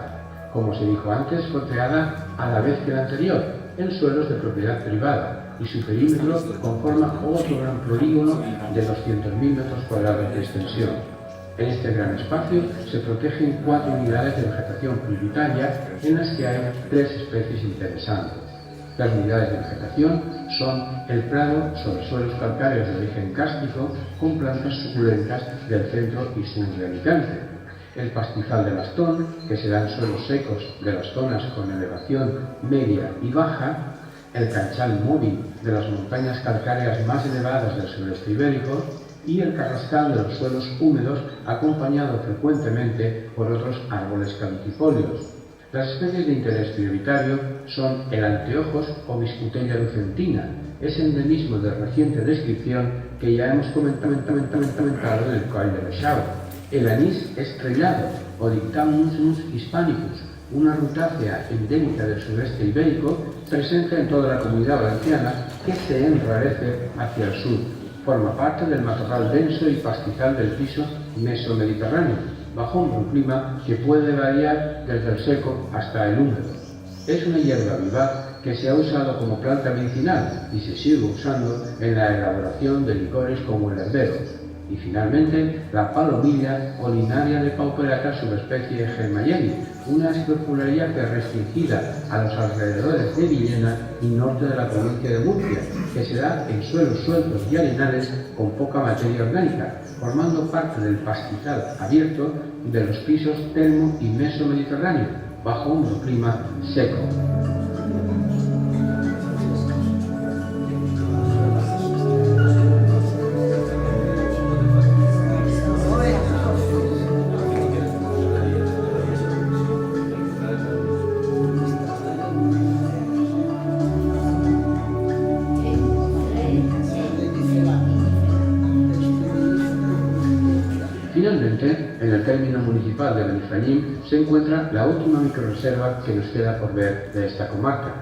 Como se dijo antes, fue creada a la vez que la anterior, en suelos de propiedad privada, y su perímetro conforma otro gran polígono de 200.000 metros cuadrados de extensión. En este gran espacio se protegen 4 unidades de vegetación prioritaria en las que hay 3 especies interesantes. Las unidades de vegetación son el prado sobre suelos calcáreos de origen kárstico con plantas suculentas del centro y sur de Alicante, el pastizal del Astón, que se da en suelos secos de las zonas con elevación media y baja, el canchal móvil de las montañas calcáreas más elevadas del sureste ibérico y el carrascal de los suelos húmedos acompañado frecuentemente por otros árboles caducifolios. Las especies de interés prioritario son el anteojos o Biscutella lucentina, ese endemismo de reciente descripción que ya hemos comentado en el Coll de Reixau, el anís estrellado o Dictamus hispanicus, una rutácea endémica del sureste ibérico presente en toda la Comunidad Valenciana, que se enrarece hacia el sur. Forma parte del matorral denso y pastizal del piso mesomediterráneo, bajo un clima que puede variar desde el seco hasta el húmedo. Es una hierba vivaz que se ha usado como planta medicinal y se sigue usando en la elaboración de licores como el herbero. Y finalmente, la palomilla o linaria de Pauperata subespecie Germayeri, una escrofularia que es restringida a los alrededores de Villena y norte de la provincia de Murcia, que se da en suelos sueltos y arenales con poca materia orgánica, formando parte del pastizal abierto de los pisos termo y mesomediterráneo, bajo un clima seco. Finalmente, en el término municipal de Benifallim se encuentra la última microrreserva que nos queda por ver de esta comarca.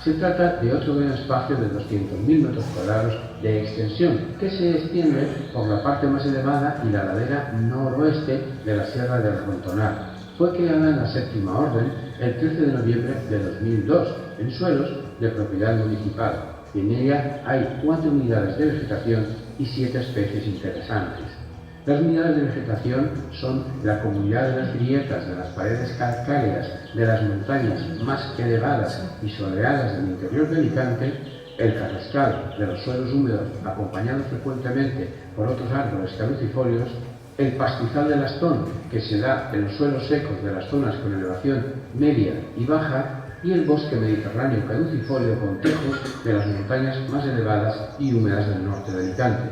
Se trata de otro gran espacio de 200.000 metros cuadrados de extensión que se extiende por la parte más elevada y la ladera noroeste de la Sierra del Rontonal. Fue creada en la Séptima Orden el 13 de noviembre de 2002 en suelos de propiedad municipal. Y en ella hay 4 unidades de vegetación y 7 especies interesantes. Las unidades de vegetación son la comunidad de las grietas de las paredes calcáreas de las montañas más elevadas y soleadas del interior de Alicante, el carrascal de los suelos húmedos acompañado frecuentemente por otros árboles caducifolios, el pastizal del Astón, que se da en los suelos secos de las zonas con elevación media y baja, y el bosque mediterráneo caducifolio con tejos de las montañas más elevadas y húmedas del norte de Alicante.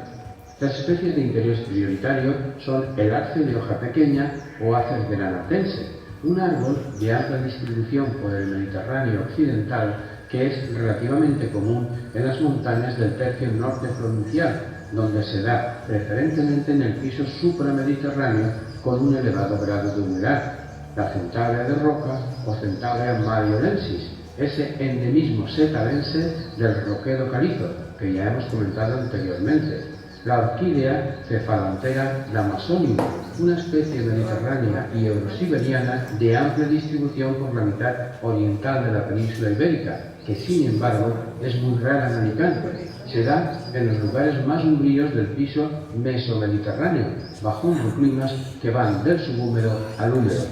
Las especies de interés prioritario son el arce de hoja pequeña o Acer granitense, un árbol de amplia distribución por el Mediterráneo occidental que es relativamente común en las montañas del tercio norte provincial, donde se da preferentemente en el piso supramediterráneo con un elevado grado de humedad, la Centaurea de Roca o Centaurea mariolensis, ese endemismo setalense del roquedo calizo que ya hemos comentado anteriormente. La orquídea Cephalantera damasonium, una especie mediterránea y eurosiberiana de amplia distribución por la mitad oriental de la península ibérica, que sin embargo es muy rara en Alicante. Se da en los lugares más umbríos del piso mesomediterráneo, bajo unos climas que van del subhúmedo al húmedo.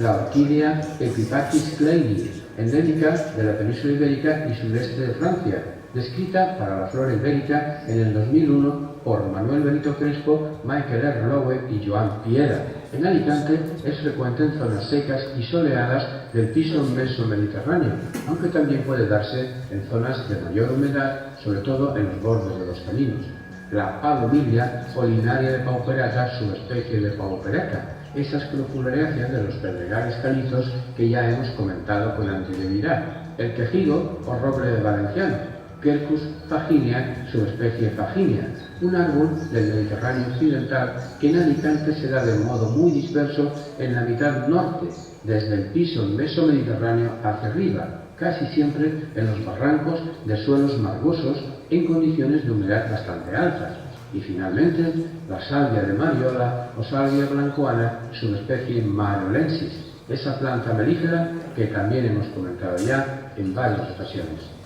La orquídea Epipatis kleini, endémica de la península ibérica y sureste de Francia, descrita para la flora ibérica en el 2001 por Manuel Benito Crespo, Michael R. Lowe y Joan Piera. En Alicante es frecuente en zonas secas y soleadas del piso mesomediterráneo, aunque también puede darse en zonas de mayor humedad, sobre todo en los bordes de los caminos. La palomilla o linaria de Pauperata, subespecie de Pauperata, esa escrofularia de los pedregales calizos que ya hemos comentado con anterioridad. El quejigo o roble valenciano, Quercus faginea, subespecie faginea, un árbol del Mediterráneo occidental que en Alicante se da de modo muy disperso en la mitad norte, desde el piso mesomediterráneo hacia arriba, casi siempre en los barrancos de suelos margosos en condiciones de humedad bastante altas. Y finalmente, la salvia de Mariola o salvia blancoana, subespecie mariolensis, esa planta melífera que también hemos comentado ya en varias ocasiones.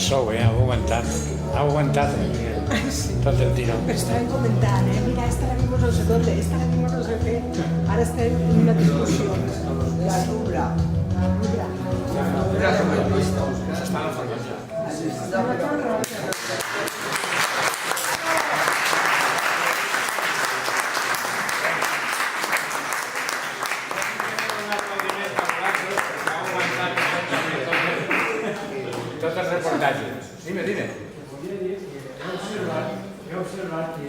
sou, ha aguantat. Ha aguantat tot el tiró. Pero estaban comentando, mira, esta la vimos no sé dónde, esta la vimos no sé qué. Ahora está en una discusión. La rubra. Està a la farmàcia. Tot el reportatge. Dime, dime. He observat que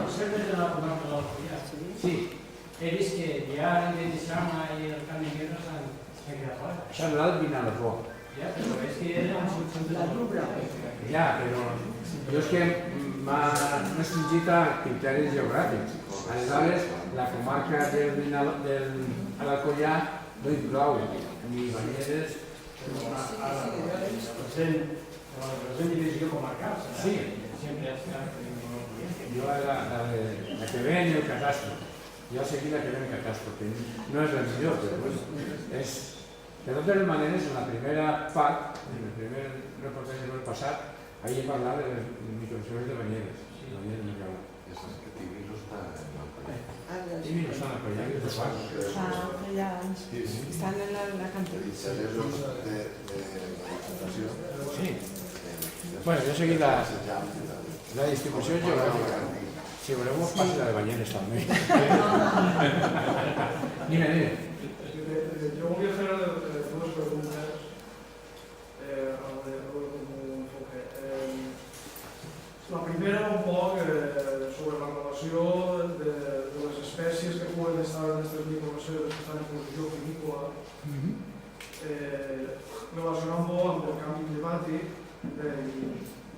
observes de la comarca de l'Alcoià. Sí. He vist que ja l'Identitzama i el Camp de Guerra s'han quedat fora. Això és l'alt Vinalopó. Ja, però és que la rubra. Ja, però jo és que m'ha restringit a criteris geogràfics. Aleshores, la comarca de l'Alcoià no inclou ni Banyeres. La present divisió comarcal. Sí. Sempre ha estat Jo la que ven el catastro. Jo seguí la que ven el catastro, que no és la millor, però bueno, és... De totes maneres, en la primera part, en el primer reportatge del passat, ahí he parlat de les microserves de Banyeres. Banyeres me cago. Esas que Tibilo está en Alcoyà. I mira, estan a Colla, que és de fars. Ya están en la cantina. Y celebros de la Diputació. Sí. Bueno, jo seguí la distribució geogràfica. Si voleu, us passi la de Banyeres també. Dime, dime. Yo voy a hacer dos preguntas a ver cómo enfoque. La primera un poco sobre la relación de las especies que pueden estar en estas microreservas que están en posición vinícola, relacionant-ho amb el canvi climàtic.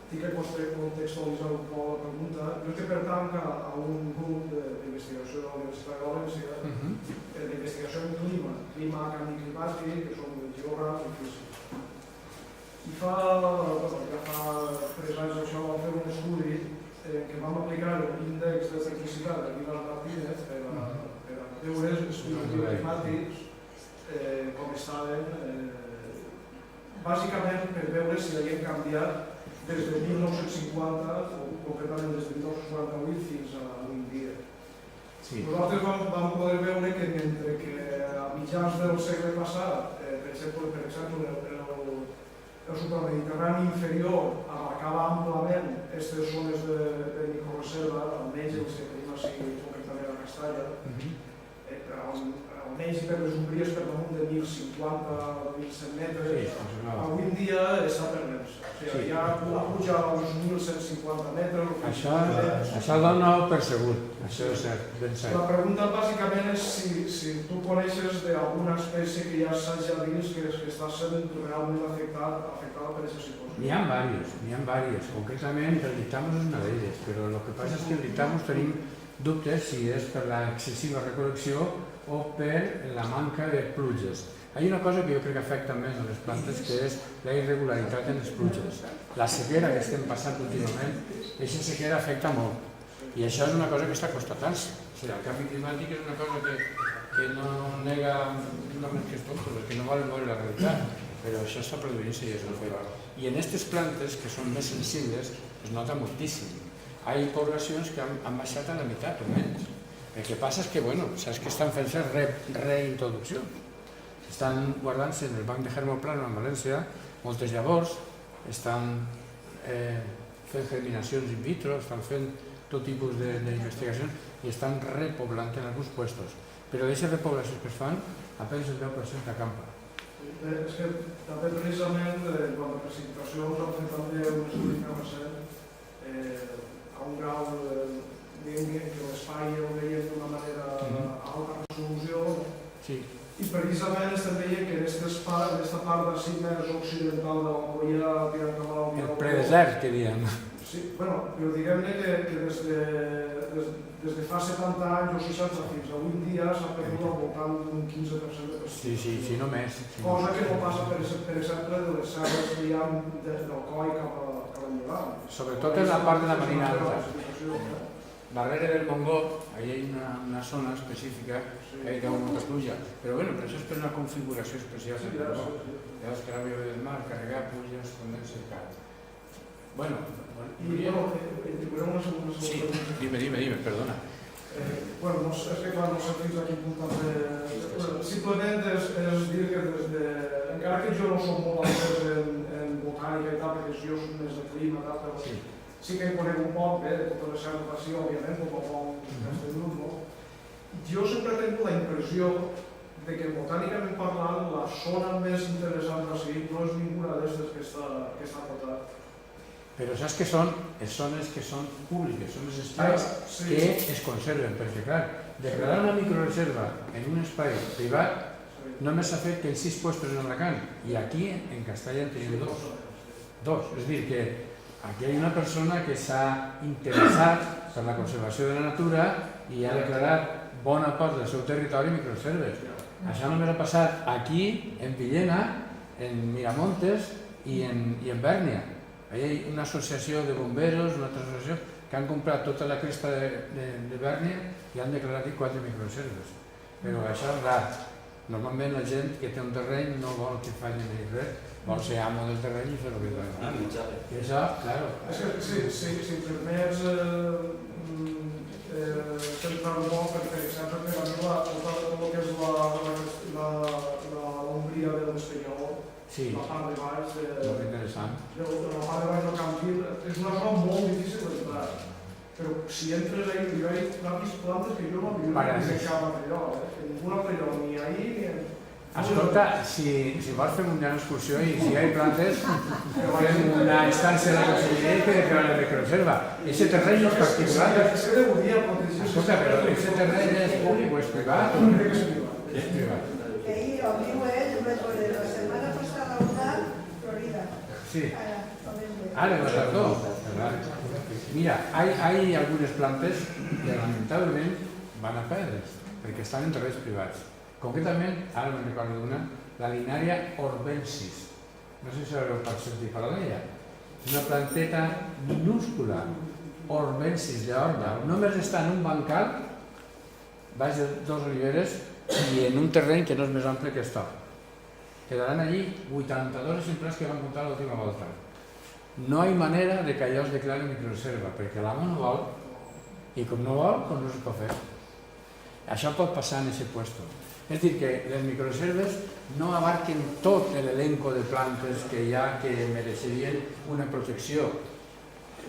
Tinc que contextualitzar un poc la pregunta. Jo que pertanc a un grup d'investigació de la Universitat de València, d'investigació en clima, canvi climàtic, que som geògrafs i físics. I ja fa 3 anys això vam fer un estudi que vam aplicar l'índex de ciclicitat de Vilar Martínez per a veure els estudis climàtics com estaven, bàsicament per veure si havien canviat des de 1950, o concretament des de 1948 fins a avui dia. Nosaltres vam poder veure que mentre que a mitjans del segle passat, per exemple, el supramediterrani inferior abarcava amplament aquestes zones de microreserva, almenys el que tenim així concretament a Castalla, almenys per les ombries per damunt de 1.050-1.100 metres, avui en dia està perdent-se. Ja puja als 1.150 metres. Això dona per segur, això és cert, ben cert. La pregunta bàsicament és si tu coneixes d'alguna espècie que ja s'hagi dins que està sent realment afectada per aquesta situació. N'hi ha diverses. Concretament, el dictamus és una d'elles, però el que passa és que el dictamus tenim dubtes si és per l'excessiva recol·lecció o per la manca de pluges. Hi ha una cosa que jo crec que afecta més a les plantes, que és la irregularitat en les pluges. La sequera que estem passant últimament, aquesta sequera afecta molt. I això és una cosa que està constatant-se. El canvi climàtic és una cosa que no nega només que és tonto, que no volen veure la realitat, però això està produint-se i és el fet. I en aquestes plantes, que són més sensibles, es nota moltíssim. Hi ha poblacions que han baixat a la meitat o menys. El que passa és que, saps que estan fent-se reintroducció. Estan guardant-se en el banc de germoplano en València moltes llavors, estan fent germinacions in vitro, estan fent tot tipus d'investigacions i estan repoblant en alguns puestos. Però d'aquestes repoblacions que es fan, apenas el 10% acampa. És que també precisament, quan la precipitació us ha fet també un estudi que recent, a un grau que l'espai el veiem d'una manera a alta resolució, i precisament estem veient que en aquesta part d'ací més occidental de l'Alcoià, tirant cap a l'Alcoià... El predesert, que diem. Sí, però diguem-ne que des de fa 70 anys o 60 fins a avui en dia s'ha perdut al voltant d'un 15% de precipitació. Sí, no més. Cosa que no passa, per exemple, de les serres que hi ha d'Alcoi cap a llevant. Sobretot en la part de la Marina Alta. darrere del Montgó, ahí hay una zona específica que hi cau molta pluja, però bueno, però això és per una configuració especial del Montgó. Llavors que l'àvia del mar, carregar pluges, condensa i cau. Bueno, una segona sí, pregunta. dime, perdona. Bueno, és que clar, no sé fins a quin punt també... Simplement és dir que encara que jo no soc molt entès en botànica i tal, perquè jo soc més de clima i tal, però sí que hi conec un poc, bé, de tota la certificació, òbviament, com a bon castellut, no? Jo sempre he tingut la impressió de que botànicament parlant la zona més interessant de seguir no és ninguna d'aquestes que està votat. Però saps què són? Les zones que són públiques, són els espais que es conserven, perquè clar, declarar una microreserva en un espai privat només s'ha fet que en 6 puestos en Alacant, i aquí en Castalla en tenim 2. És a dir, que aquí hi ha una persona que s'ha interessat per la conservació de la natura i ha declarat bona part del seu territori microreserves. Això només ha passat aquí, en Villena, en Miramontes i en Bèrnia. Hi ha una associació de bomberos, una altra associació, que han comprat tota la cresta de Bèrnia i han declarat 4 microreserves. Però això és rar. Normalment la gent que té un terreny no vol que facin res, vol ser amo del terreny i fer el que dona. I això, claro. Si em permets centrar un poc, per exemple, per a mi tot el que és l'ombria de l'Espanyol, la part de baix de la part de baix del Campil, és una zona molt difícil d'entrar. Però si entres ahí, jo he vist plantes que jo no havia vist en cap altre lloc, en ningú altre lloc, ni ahí ni en... Escolta, si vols fem una excursió i si hi ha plantes, fem una instància de la conselleria que declara de microreserva. Ese terreny és particular. Escolta, però ese terreny és públic o és privat? És privat. Ahí lo vivo él, la semana pasada una Florida. Sí. Ara, la tardor. Mira, hay algunes plantes que lamentablement van a perdre's, perquè estan en terrenys privats. Concretament, ara me'n recordo d'una, la Linaria orbensis. No sé si haureu sentit parlar d'ella. És una planteta minúscula, orbensis d'Horda. Només està en un bancal, baix de 2 oliveres, i en un terreny que no és més ample que esto. Quedaran allí 82 exemplars que van comptar l'última volta. No hi ha manera de que allò es declari microreserva, perquè l'amo no vol, i com no vol, no es pot fer. Això pot passar en aquest puesto. És dir, que les microreserves no abarquen tot l'elenco de plantes que hi ha que mereixerien una protecció.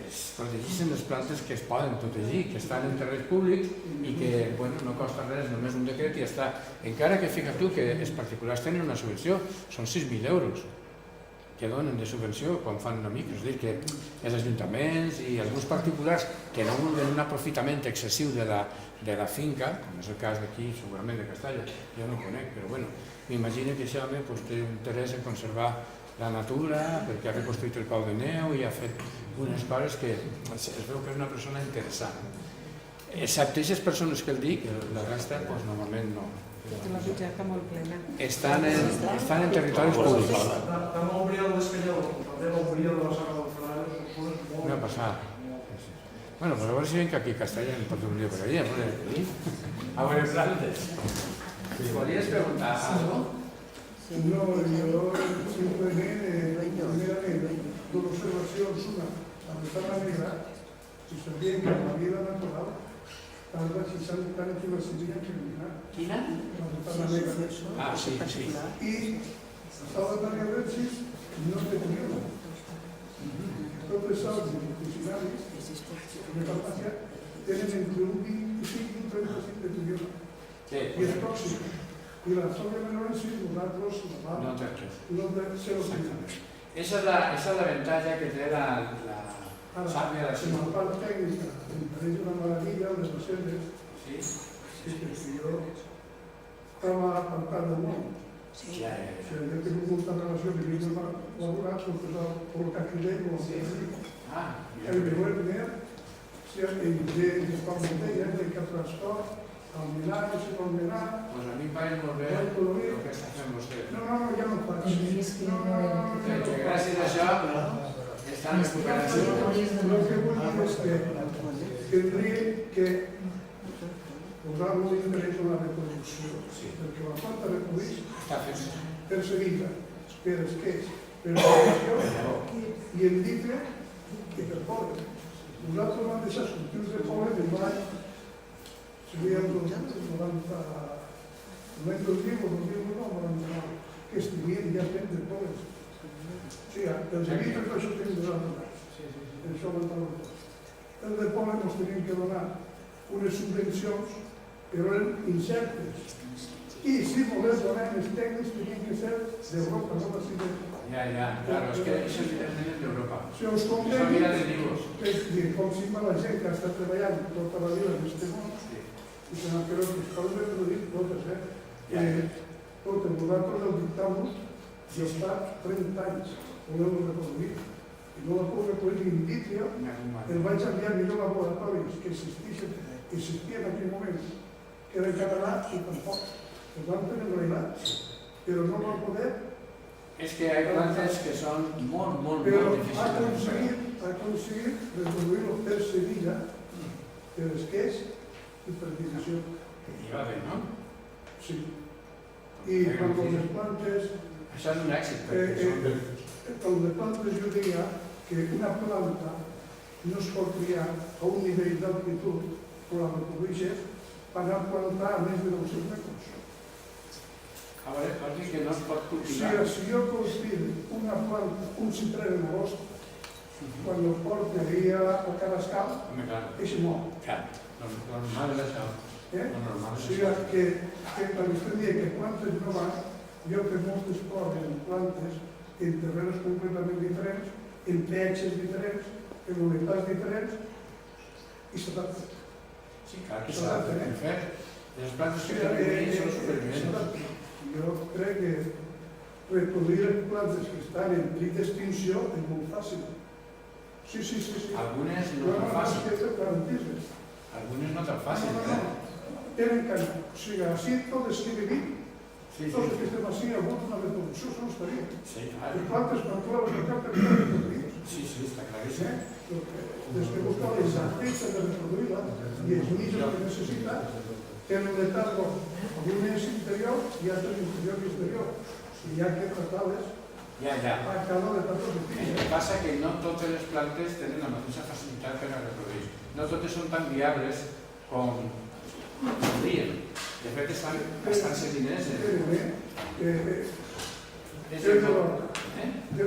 Es protegeixen les plantes que es poden protegir, que estan en terrenys públics i que no costa res, només un decret i ja està. Encara que fica tu que els particulars tenen una subvenció, són 6.000 euros que donen de subvenció quan fan una micro. És a dir, que els ajuntaments i alguns particulars que no vulguin un aprofitament excessiu de la finca, com és el cas d'aquí, segurament de Castalla, jo no ho conec, però bueno, m'imagino que aquest home té interès en conservar la natura, perquè ha reconstruït el Pau de Neu i ha fet unes coses que es veu que és una persona interessant. Excepte aquestes persones que el dic, la resta, normalment no. La butxaca molt plena. Estan en territoris públics. Tant l'ombria de l'Espanyol, també l'ombria de la Saga del Ferrari, No ha passat. Bueno, pues a veure si ven que aquí a Castalla en pot un dia per allà. A veure, plantes. ¿Me podrías preguntar algo? No, yo simplemente, dos observacions. Una, la ventana negra, si sabien que la vida natural tarda 60 anys i la seria criminal. Quina? La ventana negra. Ah, sí, sí. I la ventana versis no té trioma. Tots els sals de funcionaris de farmàcia tenen entre un 25 i un 35 de trioma. I és tòxic. I la soja menorensis, nosaltres no té ser Esa es la ventaja que té la sàpia de si la part tècnica em pareix una meravella, les reserves, sí, jo estava apartat del món. Jo tinc molta relació que vinc a laborar, pues por cacrillet o el primer primer, si de quan m'entenia, de que transport, al mirar, no sé com mirar. Pues a mi em pareix molt bé el que està fent vostè. No, ja no ho faig. Gràcies a això, Estan en recuperació. Lo que vull dir és que tindria que posar molt interès en la reproducció, perquè la planta reprodueix per seguida, per esqueix, per reproducció i en ditre i per polen. Nosaltres vam deixar cultius de polen en l'any, seria el 90, l'any 2000 o 2009, que estiguien ja fent de polen. Sí, els evites això tenim nosaltres. Això ho entrava tot. Els de polen ens tenim que donar unes subvencions, però eren incertes. I si volem donar els tècnics tenien que ser d'Europa, no d'ací de... Claro, es que eso es de Europa. Si us convé, com si la gent que està treballant tota la vida en aquest món, i se n'ha quedat que es poden reproduir totes, totes, nosaltres el dictamos i els fa 30 anys volem reproduir. I no la puc reproduir in vitro, el vaig enviar a millors laboratoris que existien en aquell moment, que era en català i tampoc. El van tenir relat, però no van poder. Es que hay plantas que son muy difíciles. Ha aconseguit reproduir-lo per semilla, per esqueix i per divisió. I va bé, no? Sí. I quan les plantes... Això és un èxit. Quan les plantes jo deia que una planta no es pot criar a un nivell d'altitud quan la reprodueixes per anar a plantar a més de 900 metres. A veure, vols dir que no es pot cultivar? Si jo cultivo una planta, un citrer en agost, quan el porto ahí a Carrascal, és mort. Lo normal és això. O sigui que quan vostè diu que plantes no van, jo que moltes coses en plantes, en terrenos completament diferents, en pHs diferents, en unitats diferents, i s'adapta. Sí, clar que s'adapta, en fet. Les plantes que tenen són supervivents. Jo crec que reproduir les plantes que estan en perill d'extinció és molt fàcil. Sí. Algunes no tan fàcil. Garantismes. Algunes no tan fàcil. Tenen canya. O sigui, així tot es queda viu. Tots els que estem així, alguns una reproducció no estaria. Les plantes, quan tu les recap, tenen reproduïdes. Sí, està claríssim. Des que busca les artistes de reproduir-la i els niños que necessita, tenen un etat d'un és interior i altres interior i exterior. I hi ha que tratar-les a cada etat de El que passa que no totes les plantes tenen la mateixa facilitat per a reproduir. No totes són tan viables com podrien. De fet, estan bastant sedineses. Des de l'hora.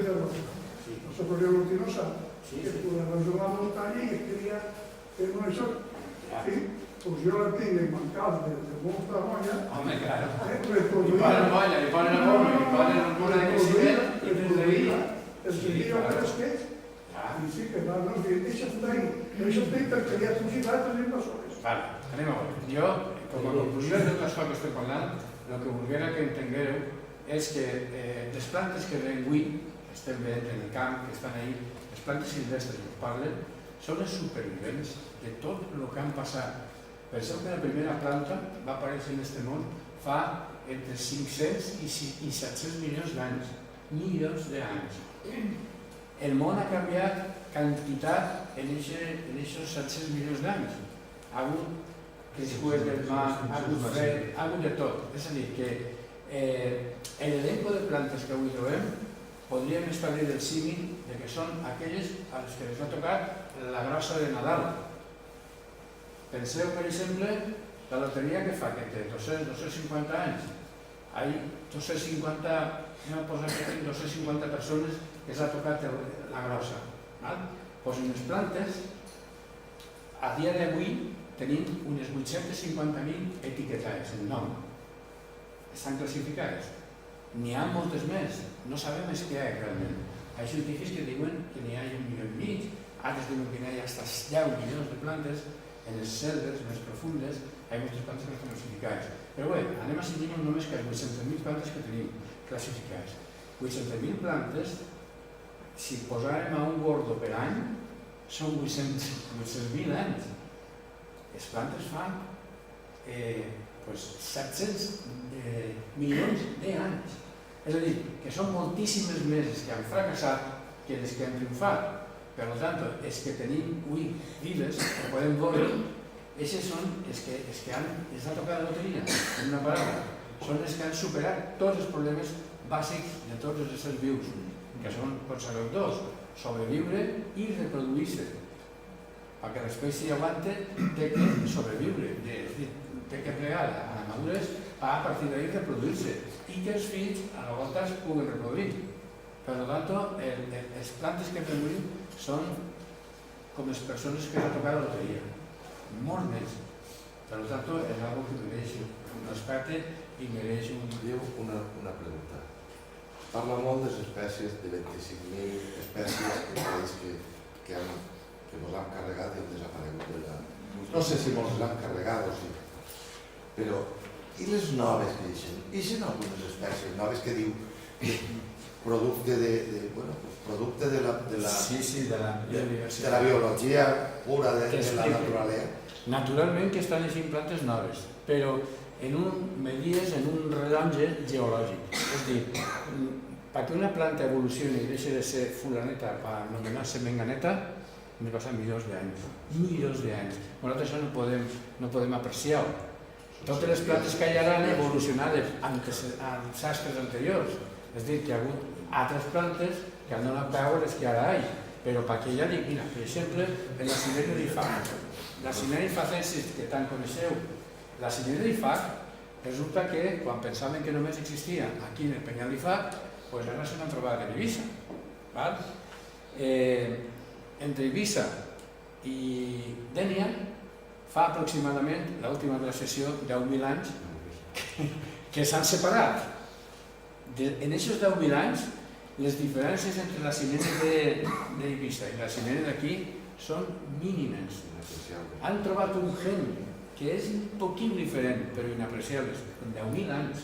La socorrió lutinosa, que la regió de la muntanya i queria fer una això. Doncs jo la tinc en mancat de molta molla. Home, clar. Reproduir. Li ponen molla, li ponen abono, li ponen alguna de creixement i des de ahí... El senyor que l'esqueix. I sí que va, no, deixa estar ahí. Deixa estar ahí perquè li ha fugit altres invasores. Vale, anem a veure. Jo, com a conclusió de tot això que estem parlant, el que volguera que entengueu és que les plantes que ven avui, que estem veient en el camp, que estan ahí, les plantes silvestres que us parlen, són les supervivents de tot el que han passat. Penseu que la primera planta va aparèixer en aquest món fa entre 500 i 700 milions d'anys. Milions d'anys. El món ha canviat quantitat en aquests 700 milions d'anys. Ha hagut crescudes del mar, ha hagut fred, ha hagut de tot. És a dir, que l'elenco de plantes que avui trobem podríem establir el símil que són aquelles a les que els ha tocat la grossa de Nadal. Penseu, per exemple, la loteria que fa, que té 250 anys. Hi ha 250, anem a posar que hi ha 250 persones que s'ha tocat la grossa. Doncs en les plantes, a dia d'avui, tenim unes 850.000 etiquetades en nom. Estan classificades. N'hi ha moltes més, no sabem què hi ha realment. Hi ha científics que diuen que n'hi ha 1,5 milions, altres diuen que n'hi ha fins a 10 milions de plantes. En les selves més profundes hi ha moltes plantes que estan classificades. Però bé, anem a cenyir-nos només que les 800.000 plantes que tenim classificades. 800.000 plantes, si posàrem a un gordo per any, són 800.000 anys. Les plantes fan 700 milions d'anys. És a dir, que són moltíssimes més que han fracassat que les que han triomfat. Per tant, els que tenim avui vives, que podem veure, aquests són els que els ha tocat la loteria, en una paraula. Són els que han superat tots els problemes bàsics de tots els éssers vius, que són, pot ser dos, sobreviure i reproduir-se. Perquè l'espècie aguante té que sobreviure, té que plegar a la madurez a partir d'ahí reproduir-se i que els fills a la volta es puguen reproduir. Per tant, les plantes que tenim són com les persones que han tocat la loteria, molt més. Per tant, és algo que mereix un respecte i mereix un... Diu una pregunta. Parla molt de les espècies, de 25.000 espècies que creus que ens han carregat i han desaparegut de la... No sé si ens l'han carregat o sí, però i les noves que deixen? I si no algunes espècies noves que diu producte de la biologia pura de la naturalesa? Naturalment que estan així plantes noves, però medides en un rellotge geològic. És a dir, perquè una planta evolucioni i deixi de ser fulaneta per anomenar-se menganeta, me passen milions d'anys. Nosaltres això no podem apreciar-ho. Totes les plantes que hi ha han evolucionat amb sastres anteriors. És a dir, que hi ha hagut altres plantes que han donat peu a les que ara hi ha. Però perquè hi ha, mira, per exemple, en la Cinera d'Ifac. La Cinera ifacensis, que tant coneixeu, la Cinera d'Ifac, resulta que quan pensaven que només existia aquí en el Penyal d'Ifac, doncs ara se n'han trobat en Eivissa. Entre Eivissa i Dénia fa aproximadament l'última glaciació 10.000 anys que s'han separat. En aquests 10.000 anys, les diferències entre la cinera d'Eivissa i la cinera d'aquí són mínimes. Han trobat un gen que és un poquín diferent, però inapreciable. En 10.000 anys.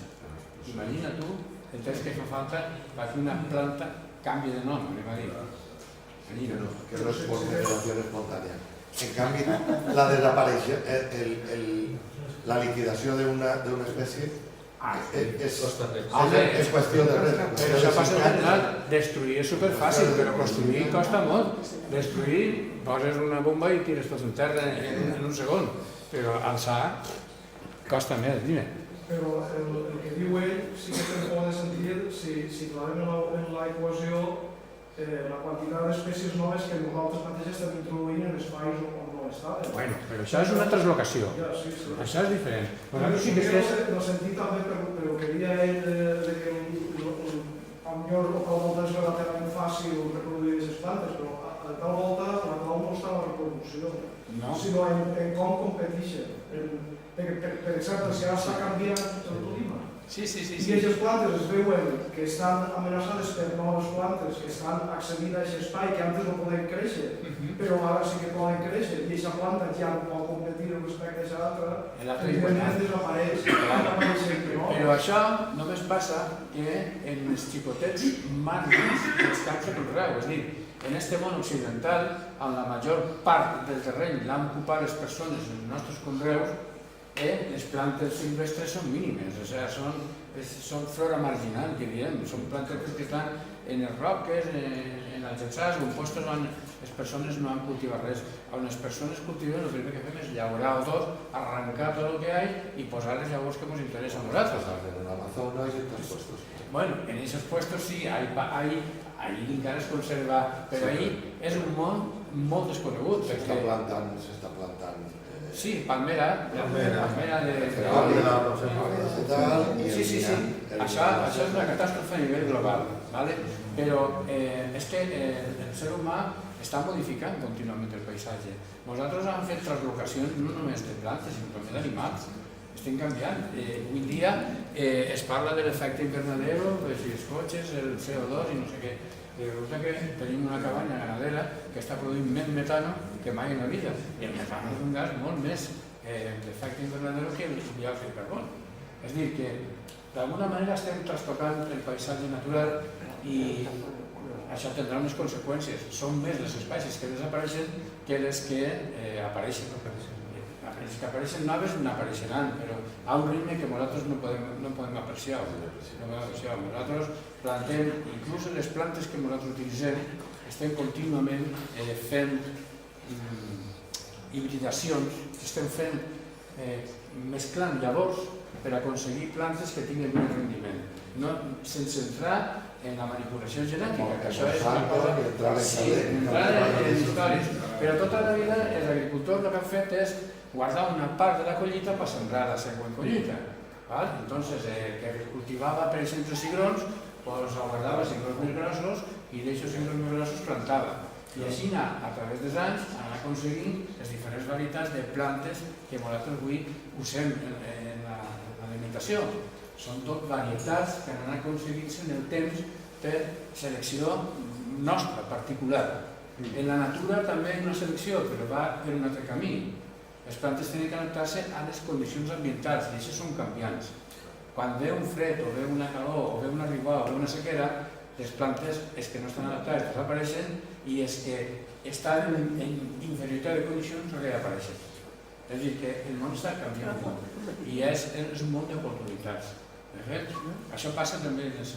Imagina tu el temps que fa falta perquè una planta canvi de nom, anem a dir. Que no és por generació espontània. En canvi, la desaparició, la liquidació d'una espècie és qüestió de res. Però això passa de general. Destruir és superfàcil, però construir costa molt. Destruir, poses una bomba i tires tot en terra en un segon. Però alçar costa més, dime. Però el que diu ell sí que té un sentit si clavem en l'equació la quantitat d'espècies noves que nosaltres mateixes estem introduint en espais on no estaven. Bueno, però això és una translocació. Això és diferent. En el sentit també, però queria ell que potser o tal volta és relativament fàcil reproduir aquestes plantes, però a tal volta la clau no està en la reproducció, sinó en com competeixen. Per exemple, si ara està canviant el clima, i aquestes plantes es veuen que estan amenaçades per noves plantes que estan accedint a aquest espai que antes no poden créixer, però ara sí que poden créixer i aquesta planta ja no pot competir respecte a l'altra, evidentment desapareix. Però això només passa que en els xicotets marges dels camps de conreu. És a dir, en aquest món occidental, en la major part del terreny l'han ocupat les persones en els nostres conreus, les plantes silvestres són mínimes, són flora marginal, diríem, són plantes que estan en les roques, en els llençats, en postos on les persones no han cultivat res. On les persones cultiven, el primer que fem és llaurar tot, arrencar tot el que hi ha i posar les llavors que ens interessa a nosaltres. En l'Amazonas i en tots puestos. Bueno, en aquests puestos sí, ahí encara es conserva, però ahí és un món molt desconegut. S'està plantant sí, palmera de... Sí. Això és una catàstrofe a nivell global, però és que el ser humà està modificant contínuament el paisatge. Nosaltres hem fet translocacions no només de plantes, sinó també d'animals. Estem canviant. Avui dia es parla de l'efecte invernadero, els cotxes, el CO2 i no sé què. Resulta que tenim una cabanya ganadera que està produint més metano que mai en la vida. I el metano és un gas molt més d'efecte invernadero que el diòxid de carboni. És a dir, que d'alguna manera estem trastocant el paisatge natural i això tindrà unes conseqüències. Són més les espècies que desapareixen que les que apareixen. Les que apareixen noves n'apareixeran, però a un ritme que nosaltres no podem apreciar. Nosaltres plantem, inclús les plantes que nosaltres utilitzem, estem contínuament fent hibridacions, estem fent mesclant llavors per aconseguir plantes que tinguin més rendiment, sense entrar en la manipulació genètica, que això és una cosa... Sí, entrar en històries. Però tota la vida els agricultors el que han fet és guardar una part de la collita per sembrar la següent collita. Entonces, el que cultivava, per exemple, cigrons, pues guardava cigrons més grossos i d'aixòs cigrons més grossos plantava. I així, a través dels anys, han aconseguint les diferents varietats de plantes que nosaltres avui usem en l'alimentació. Són tot varietats que han aconseguit-se en el temps per selecció nostra, particular. En la natura també hi ha una selecció, però va per un altre camí. Les plantes tenen que adaptar-se a les condicions ambientals, i això són canviants. Quan ve un fred, o ve una calor, o ve una riuada, o ve una sequera, les plantes és que no estan adaptades desapareixen i és que estan en inferioritat de condicions o que apareixen. És a dir, que el món està canviant molt i és un món d'oportunitats. De fet, això passa també en els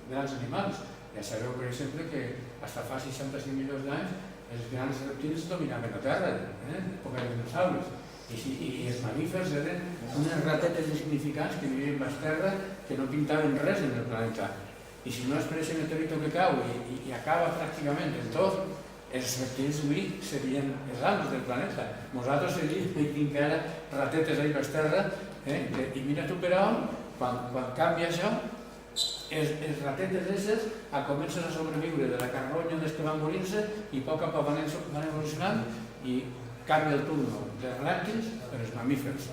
grans animals. Ja sabeu, per exemple, que fins fa 65 milions d'anys els grans reptils dominaven la Terra, època de dinosaures. I els mamífers eren unes ratetes insignificants que vivien a la Terra que no pintaven res en el planeta. I si no es per aquest meteorito que cau i acaba pràcticament en tot, els reptils avui serien els amos del planeta. Nosaltres tenim ara ratetes a la Terra i mira tu per on, quan canvia això, els ratetes aquestes comencen a sobreviure de la carronya des que van morint-se i a poc a poc van evolucionant i canvia el turno dels rèptils per als mamífers.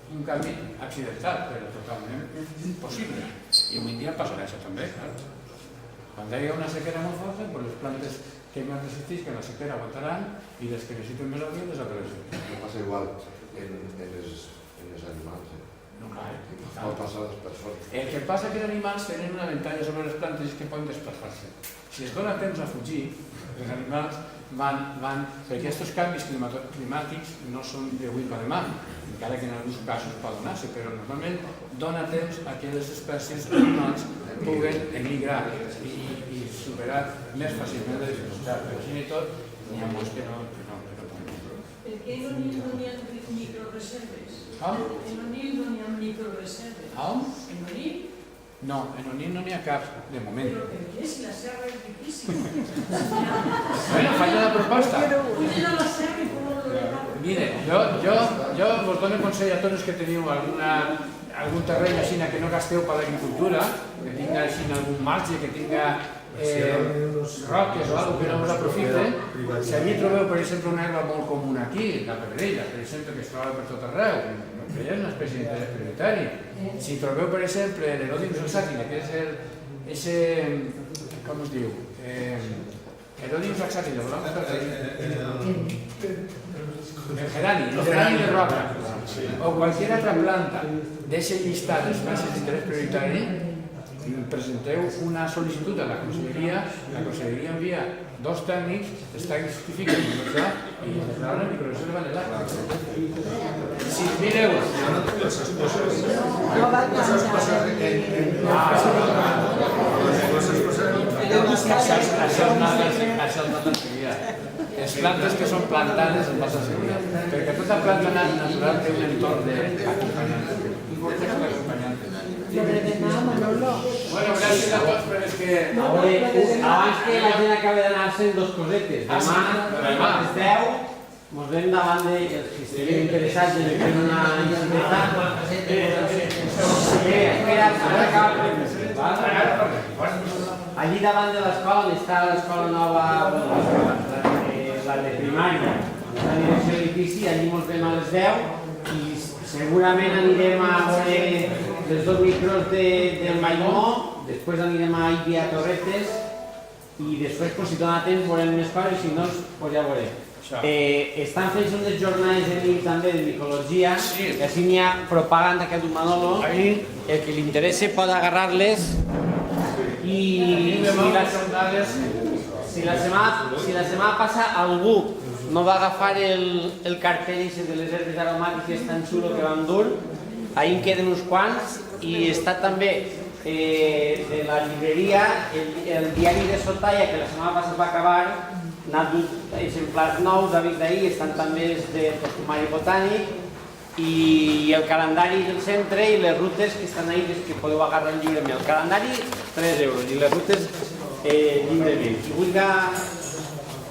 Un canvi accidental, però totalment impossible. I avui dia passarà això també, clar. Quan hi ha una sequera molt forta, les plantes que més resistisquen la sequera aguantaran i les que necessiten més aigua desapareixen. No passa igual en els animals. No, clar. No passa a les persones. El que passa que els animals tenen una avantatge sobre les plantes és que poden desplaçar-se. Si es dona temps a fugir, els animals van... Perquè aquests canvis climàtics no són d'avui per demà, encara que en alguns casos pot donar-se, però normalment dona temps a que les espècies animals puguen emigrar i superar més fàcilment la dificultat. Però així i tot, n'hi ha molts que no. Per què en el Nil no n'hi ha microreserves? Com? En el Nil no n'hi ha microreserves. On? En el Nil? No, en el Nil no n'hi ha cap, de moment. Però per què? Si la serra és riquíssima. Bueno, falla la proposta. Pugen a la serra i poden l'agua. Mire, jo vos dono consell a tots que teniu algun terreny així que no gasteu per l'agricultura, que tinga així algun marge, que tinga roques o alguna que no us aprofite. Si allí trobeu, per exemple, una herba molt comuna aquí, la pebrella, per exemple, que es troba per tot arreu, que és una espècie d'interès prioritari. Si trobeu, per exemple, l'Herodium saxatina, que és com es diu? Herodium saxatina, el gerani de roca, o qualsevol altra planta d'aquest llistat d'espècies d'interès prioritari, presenteu una sol·licitud a la conselleria envia 2 tècnics, els tècnics certifiquen això i es declaren la microreserva de l'aigua. 6.000 euros. No va Això és una seguida. Les plantes que són plantades en base a seguida, perquè tota planta natural té un entorn d'acompanyant. Bueno, gràcies a tots, però és que... Abans que la gent acabi d'anar-se'n, 2 cosetes. Demà a les 10 ens veiem davant dels que estiguin interessats en fer una incidentat. Espera, ara acaba el allí davant de l'escola, on està l'escola nova, la de primària, la direcció de l'edifici, allí ens veiem a les 10 i segurament anirem a veure els 2 micros del Maimó, després anirem a Ibia Torretes i després, si dona temps, veurem més coses i si no, ja veurem. Estan fent unes jornades de nit també de micologia, i així n'hi ha propaganda que ha dut Manolo, el que li interessa pot agarrar-les i si la setmana passa algú no va agafar el cartell de les herbes aromàtiques tan xulo que vam dur, ahir en queden uns quants i està també de la llibreria, el diari de Sotaia, que la setmana passada va acabar, n'ha dut exemplars nous, ha vist d'ahir, estan també de Perfumari Botànic, i el calendari del centre i les rutes que estan ahí, que podeu agarrar lliurement. El calendari, 3 euros, i les rutes lliurement. I vull que...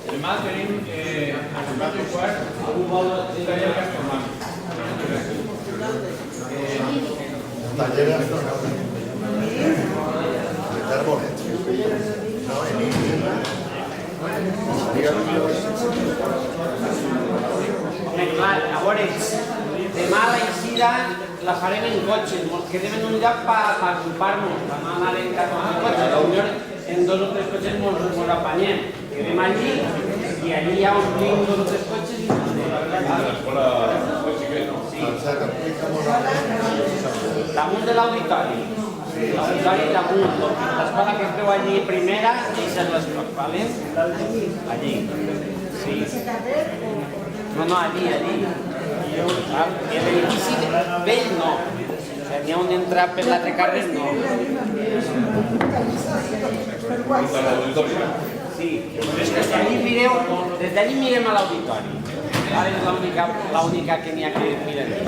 Demà tenim a les 4:15 un taller gastronòmic. Taller gastronòmic. Ricard Bonet. Clar, a veure, demà la eixida la farem en cotxe, ens quedem en un lloc per agrupar-nos, per no anar en 14 cotxes, potser en 2 o 3 cotxes ens apanyem. Quedem allí i allí ja omplim 2 o 3 cotxes i ens damunt de l'auditori. L'auditori damunt, l'escola que es veu allí primera, aquesta és l'escola, ¿vale? Allí. Sí. No, allí. L'edifici vell no. N'hi ha un entrar per l'altre carrer, no. Sí, des d'allí mirem a l'auditori. Ara és l'única que n'hi ha que mirar allí.